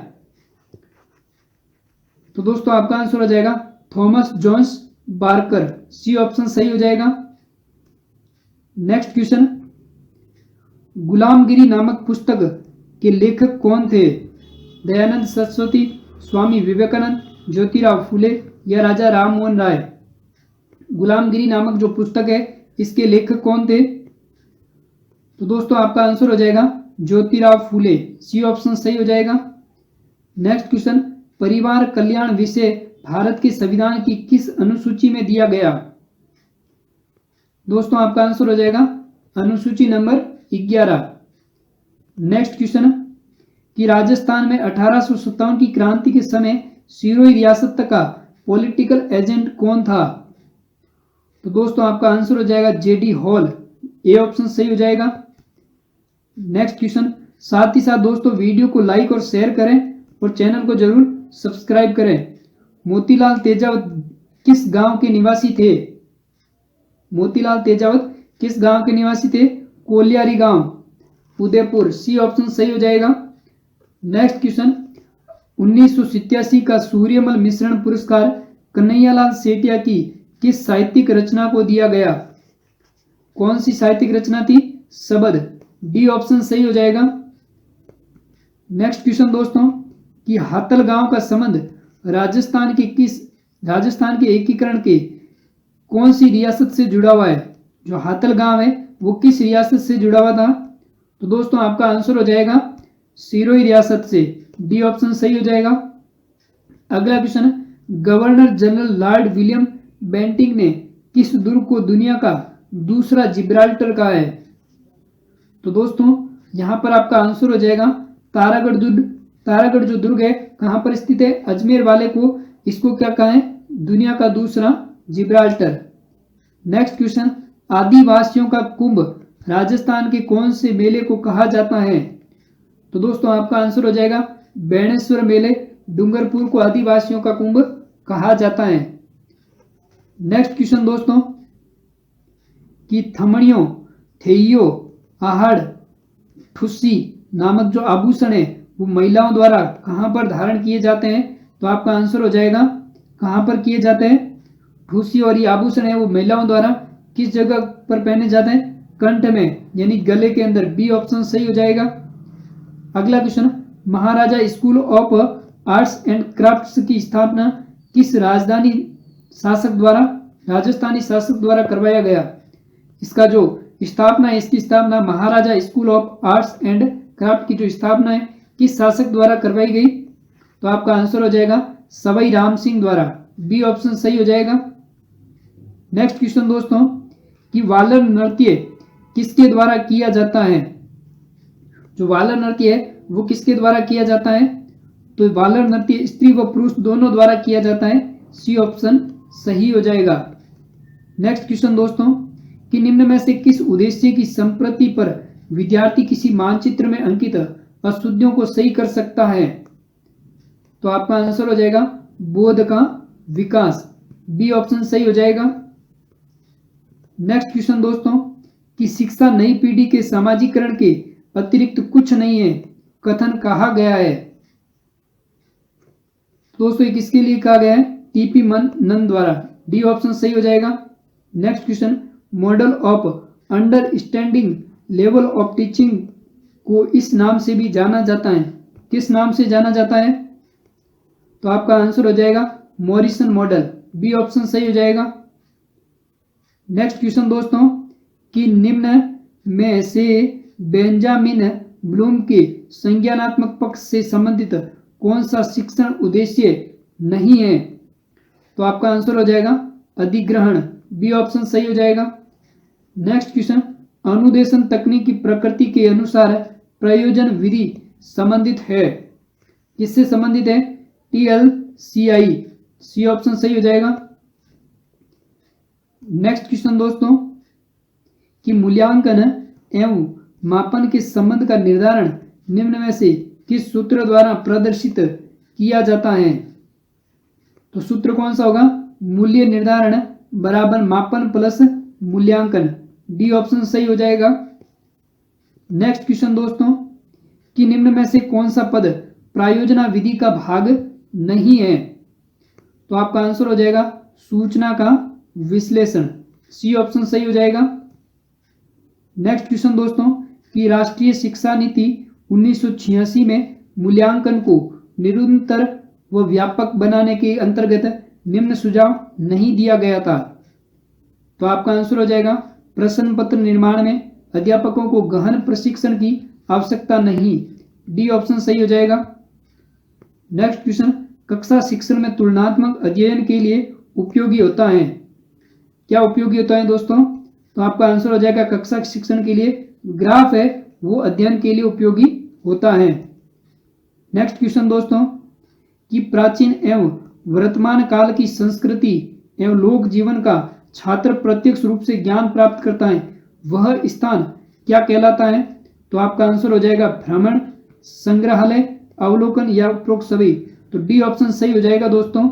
तो दोस्तों आपका आंसर हो जाएगा Thomas Johns Barker. C option सही हो जाएगा। नेक्स्ट क्वेश्चन, गुलामगिरी नामक पुस्तक के लेखक कौन थे? दयानंद सरस्वती, स्वामी विवेकानंद, ज्योतिराव फुले या राजा राम मोहन राय? गुलामगिरी नामक जो पुस्तक है इसके लेखक कौन थे? तो दोस्तों आपका आंसर हो जाएगा ज्योतिराव फुले। सी ऑप्शन सही हो जाएगा। नेक्स्ट क्वेश्चन, परिवार कल्याण विषय भारत के संविधान की किस अनुसूची में दिया गया? दोस्तों आपका आंसर हो जाएगा अनुसूची नंबर 11। नेक्स्ट क्वेश्चन, कि राजस्थान में 1857 की क्रांति के समय सिरोही रियासत का पॉलिटिकल एजेंट कौन था? तो दोस्तों आपका आंसर हो जाएगा जेडी हॉल। ए ऑप्शन सही हो जाएगा। नेक्स्ट क्वेश्चन, साथ ही साथ दोस्तों वीडियो को लाइक और शेयर करें और चैनल को जरूर सब्सक्राइब करें। मोतीलाल तेजावत किस गांव के निवासी थे? मोतीलाल तेजावत किस गांव के निवासी थे? कोलियारी गांव, उदयपुर। सी ऑप्शन सही हो जाएगा। नेक्स्ट क्वेश्चन, 1987 का सूर्यमल मिश्रण पुरस्कार कन्हैयालाल सेठिया की किस साहित्यिक रचना को दिया गया? कौन सी साहित्यिक रचना थी? शबद। डी ऑप्शन सही हो जाएगा। नेक्स्ट क्वेश्चन दोस्तों, कि हातल गांव का संबंध राजस्थान के एकीकरण के कौन सी रियासत से जुड़ा हुआ है? जो हातल गांव है वो किस रियासत से जुड़ा हुआ था? तो दोस्तों आपका आंसर हो जाएगा सिरोही रियासत से। डी ऑप्शन सही हो जाएगा। अगला question, governor general Lord William Bentinck ने किस दुर्ग को दुनिया का दूसरा जिब्राल्टर कहा है? तो दोस्तों यहां पर आपका आंसर हो जाएगा तारागढ़ दुर्ग। तारागढ़ जो दुर्ग है कहां पर स्थित है? अजमेर वाले को इसको क्या कहा है? दुनिया का दूसरा जिब्राल्टर। नेक्स्ट क्वेश्चन, आदिवासियों का कुंभ राजस्थान के कौन से मेले को कहा जाता है? तो दोस्तों आपका आंसर हो जाएगा बेणेश्वर मेले। डूंगरपुर को आदिवासियों का कुंभ कहा जाता है। नेक्स्ट क्वेश्चन दोस्तों, कि थमड़ियों, थेइयो, आहड़, ठुस्सी नामक जो आभूषण है वो महिलाओं द्वारा कहां पर धारण किए जाते हैं? तो आपका आंसर हो जाएगा कहां पर किए जाते हैं? ठुस्सी और ये आभूषण है वो महिलाओं द्वारा किस जगह पर पहने जाते हैं? कंठ में, यानी गले के अंदर। बी ऑप्शन सही हो जाएगा। अगला question, Maharaja school of arts and crafts की स्थापना किस राजस्थानी शासक द्वारा करवाया गया? इसका जो स्थापना है, इसकी स्थापना Maharaja school of arts and craft की जो स्थापना है किस शासक द्वारा करवाई गई? तो आपका आंसर हो जाएगा सवाई राम सिंह द्वारा। बी ऑप्शन सही हो जाएगा। नेक्स्ट क्वेश्चन दोस्तों, कि वालर नृत्य किसके द्वारा किया जाता है? जो वालर नृत्य है वो किसके द्वारा किया जाता है? तो वालर नृत्य स्त्री व पुरुष दोनों द्वारा किया जाता है। सी ऑप्शन सही हो जाएगा। नेक्स्ट क्वेश्चन दोस्तों, कि निम्न में से किस उद्देश्य की संप्रति पर विद्यार्थी किसी मानचित्र में अंकित अशुद्धियों को सही कर सकता है? तो आपका आंसर हो जाएगा बोध का विकास। बी ऑप्शन सही हो जाएगा। नेक्स्ट क्वेश्चन दोस्तों, कि शिक्षा नई पीढ़ी के सामाजिकरण के अतिरिक्त कुछ नहीं है कथन कहा गया है। दोस्तों ये किसके लिए कहा गया है? टीपी नंद द्वारा। डी ऑप्शन सही हो जाएगा। Next question, model of understanding level of teaching को इस नाम से भी जाना जाता है। किस नाम से जाना जाता है? तो आपका आंसर हो जाएगा मॉरिसन मॉडल। बी ऑप्शन सही हो जाएगा। नेक्स्ट क्वेश्चन दोस्तों, कि निम्न में से बेंजामिन ब्लूम के संज्ञानात्मक पक्ष से संबंधित कौन सा शिक्षण उद्देश्य नहीं है? तो आपका आंसर हो जाएगा अधिग्रहण। बी ऑप्शन सही हो जाएगा। नेक्स्ट क्वेश्चन, अनुदेशन तकनीक की प्रकृति के अनुसार प्रयोजन विधि संबंधित है। किससे संबंधित है? TLCI। सी ऑप्शन सही हो जाएगा। नेक्स्ट क्वेश्चन दोस्तों, कि मूल्यांकन एवं मापन के संबंध का निर्धारण निम्न में से किस सूत्र द्वारा प्रदर्शित किया जाता है? तो सूत्र कौन सा होगा? मूल्य निर्धारण बराबर मापन प्लस मूल्यांकन। डी ऑप्शन सही हो जाएगा। नेक्स्ट क्वेश्चन दोस्तों, कि निम्न में से कौन सा पद प्रायोजना विधि का भाग नहीं है? तो आपका आंसर हो जाएगा सूचना का विश्लेषण। सी ऑप्शन सही हो जाएगा। नेक्स्ट क्वेश्चन दोस्तों, कि राष्ट्रीय शिक्षा नीति 1986 में मूल्यांकन को निरंतर व व्यापक बनाने के अंतर्गत निम्न सुझाव नहीं दिया गया था। तो आपका आंसर हो जाएगा प्रश्न पत्र निर्माण में अध्यापकों को गहन प्रशिक्षण की आवश्यकता नहीं। डी ऑप्शन सही हो जाएगा। नेक्स्ट क्वेश्चन, कक्षा शिक्षण में तुलनात्मक अध्ययन के लिए उपयोगी होता है। क्या उपयोगी होता है दोस्तों? तो आपका आंसर हो जाएगा कक्षा शिक्षण के लिए ग्राफ है वो अध्ययन के लिए उपयोगी होता है। नेक्स्ट क्वेश्चन दोस्तों, कि प्राचीन एवं वर्तमान काल की संस्कृति एवं लोक जीवन का छात्र प्रत्यक्ष रूप से ज्ञान प्राप्त करता है, वह स्थान क्या कहलाता है? तो आपका आंसर हो जाएगा भ्रमण, संग्रहालय, अवलोकन या उपरोक्त सभी। तो डी ऑप्शन सही हो जाएगा दोस्तों।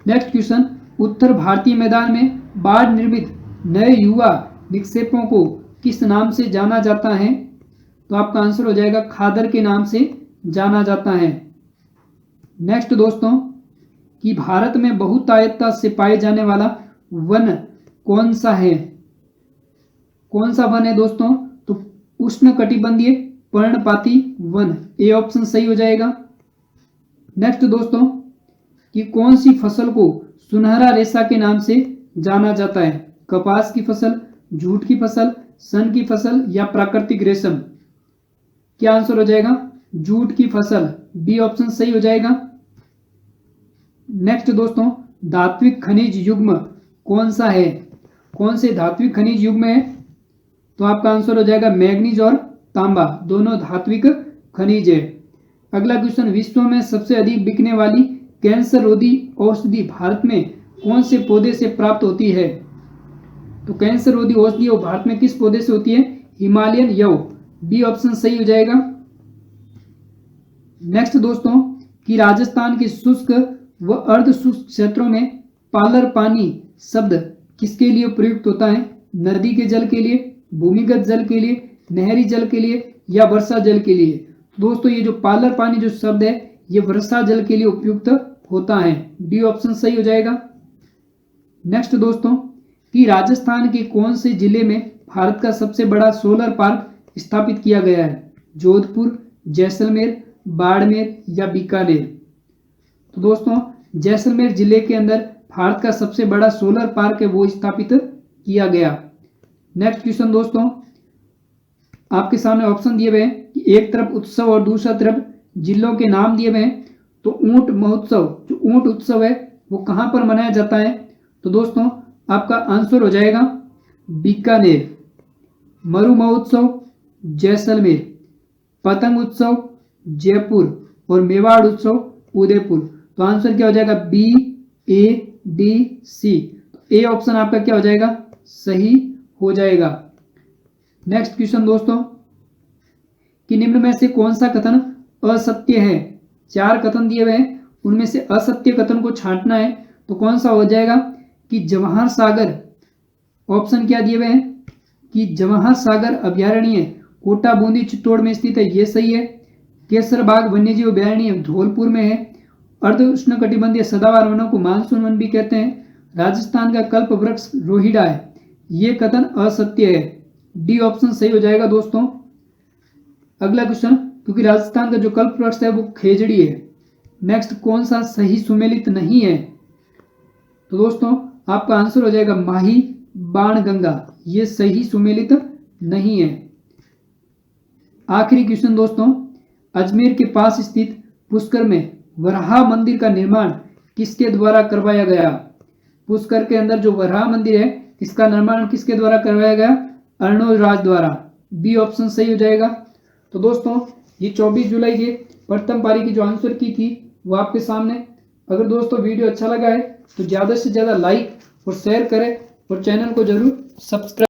नेक्स्ट क्वेश्चन, उत्तर भारतीय मैदान में बाढ़ निर्मित नए युवा निक्षेपों को किस नाम से जाना जाता है? तो आपका आंसर हो जाएगा खादर के नाम से जाना जाता है। नेक्स्ट दोस्तों, कि भारत में बहुतायतता से पाए जाने वाला वन कौन सा है? कौन सा वन है दोस्तों? तो उष्णकटिबंधीय पर्णपाती वन। ए ऑप्शन सही हो जाएगा। नेक्स्ट दोस्तों, कि कौन सी फसल को सुनहरा रेशा के नाम से जाना जाता है? कपास की फसल, जूट की फसल, सन की फसल या प्राकृतिक रेशम। क्या आंसर हो जाएगा? जूट की फसल। बी ऑप्शन सही हो जाएगा। नेक्स्ट दोस्तों, धात्विक खनिज युग्म कौन सा है? कौन से धात्विक खनिज युग्म है? तो आपका आंसर हो जाएगा मैग्नीज और तांबा, दोनों धात्विक खनिज है। अगला क्वेश्चन, विश्व में सबसे अधिक बिकने वाली कैंसर रोधी औषधि भारत में कौन से पौधे से प्राप्त होती है? तो कैंसर रोधी औषधि भारत में किस पौधे से होती है? हिमालयन यव। बी ऑप्शन सही हो जाएगा। नेक्स्ट दोस्तों, कि राजस्थान के शुष्क व अर्ध शुष्क क्षेत्रों में पालर पानी शब्द किसके लिए प्रयुक्त होता है? नदी के जल के लिए, भूमिगत जल के लिए, नहरी जल के लिए या वर्षा जल के लिए? दोस्तों ये जो पालर पानी जो शब्द है ये वर्षा जल के लिए उपयुक्त होता है। डी ऑप्शन सही हो जाएगा। नेक्स्ट दोस्तों, कि राजस्थान के कौन से जिले में भारत का सबसे बड़ा सोलर पार्क स्थापित किया गया है? जोधपुर, जैसलमेर, बाड़मेर या बीकानेर? तो दोस्तों जैसलमेर जिले के अंदर भारत का सबसे बड़ा सोलर पार्क है वो स्थापित किया गया। नेक्स्ट क्वेश्चन दोस्तों, आपके सामने ऑप्शन दिए हुए हैं कि एक तरफ उत्सव और दूसरा तरफ जिलों के नाम दिए हुए हैं। तो ऊंट महोत्सव, जो ऊंट उत्सव है वो कहां पर मनाया जाता है? तो दोस्तों आपका आंसर हो जाएगा बीकानेर। मरु महोत्सव जैसलमेर, पतंग उत्सव जयपुर और मेवाड़ उत्सव उदयपुर। तो आंसर क्या हो जाएगा? B, A, D, C. A option आपका क्या हो जाएगा? सही हो जाएगा। नेक्स्ट क्वेश्चन दोस्तों, कि निम्न में से कौन सा कथन असत्य है? 4 कथन दिए हुए हैं, उनमें से असत्य कथन को छांटना है। तो कौन सा हो जाएगा? कि जवाहर सागर, ऑप्शन क्या दिए हुए हैं? कि जवाहर सागर अभयारण्य कोटा बूंदी चित्तौड़ में स्थित है, ये सही है। केसरबाग वन्यजीव अभयारण्य धौलपुर में है। अर्ध उष्णकटिबंधीय सदाबहार वनों को मानसून वन भी कहते हैं। राजस्थान का कल्प वृक्ष रोहिड़ा है, ये कथन असत्य है। डी ऑप्शन सही हो जाएगा दोस्तों। अगला क्वेश्चन, क्योंकि राजस्थान का जो कल्प वृक्ष है वो खेजड़ी है। नेक्स्ट, कौन सा सही सुमेलित नहीं है? तो दोस्तों आपका आंसर हो जाएगा माही बाणगंगा, ये सही सुमेलित नहीं है। आखिरी क्वेश्चन दोस्तों, अजमेर के पास स्थित पुष्कर में वराह मंदिर का निर्माण किसके द्वारा करवाया गया? पुष्कर के अंदर जो वराह मंदिर है इसका निर्माण किसके द्वारा करवाया गया? अर्णोज राज द्वारा। बी ऑप्शन सही हो जाएगा। तो दोस्तों ये 24 जुलाई के प्रथम पारी की जो आंसर की थी वो आपके सामने। अगर दोस्तों वीडियो अच्छा लगा है तो ज़्यादा से ज़्यादा लाइक और शेयर करें और चैनल को जरूर सब्सक्राइब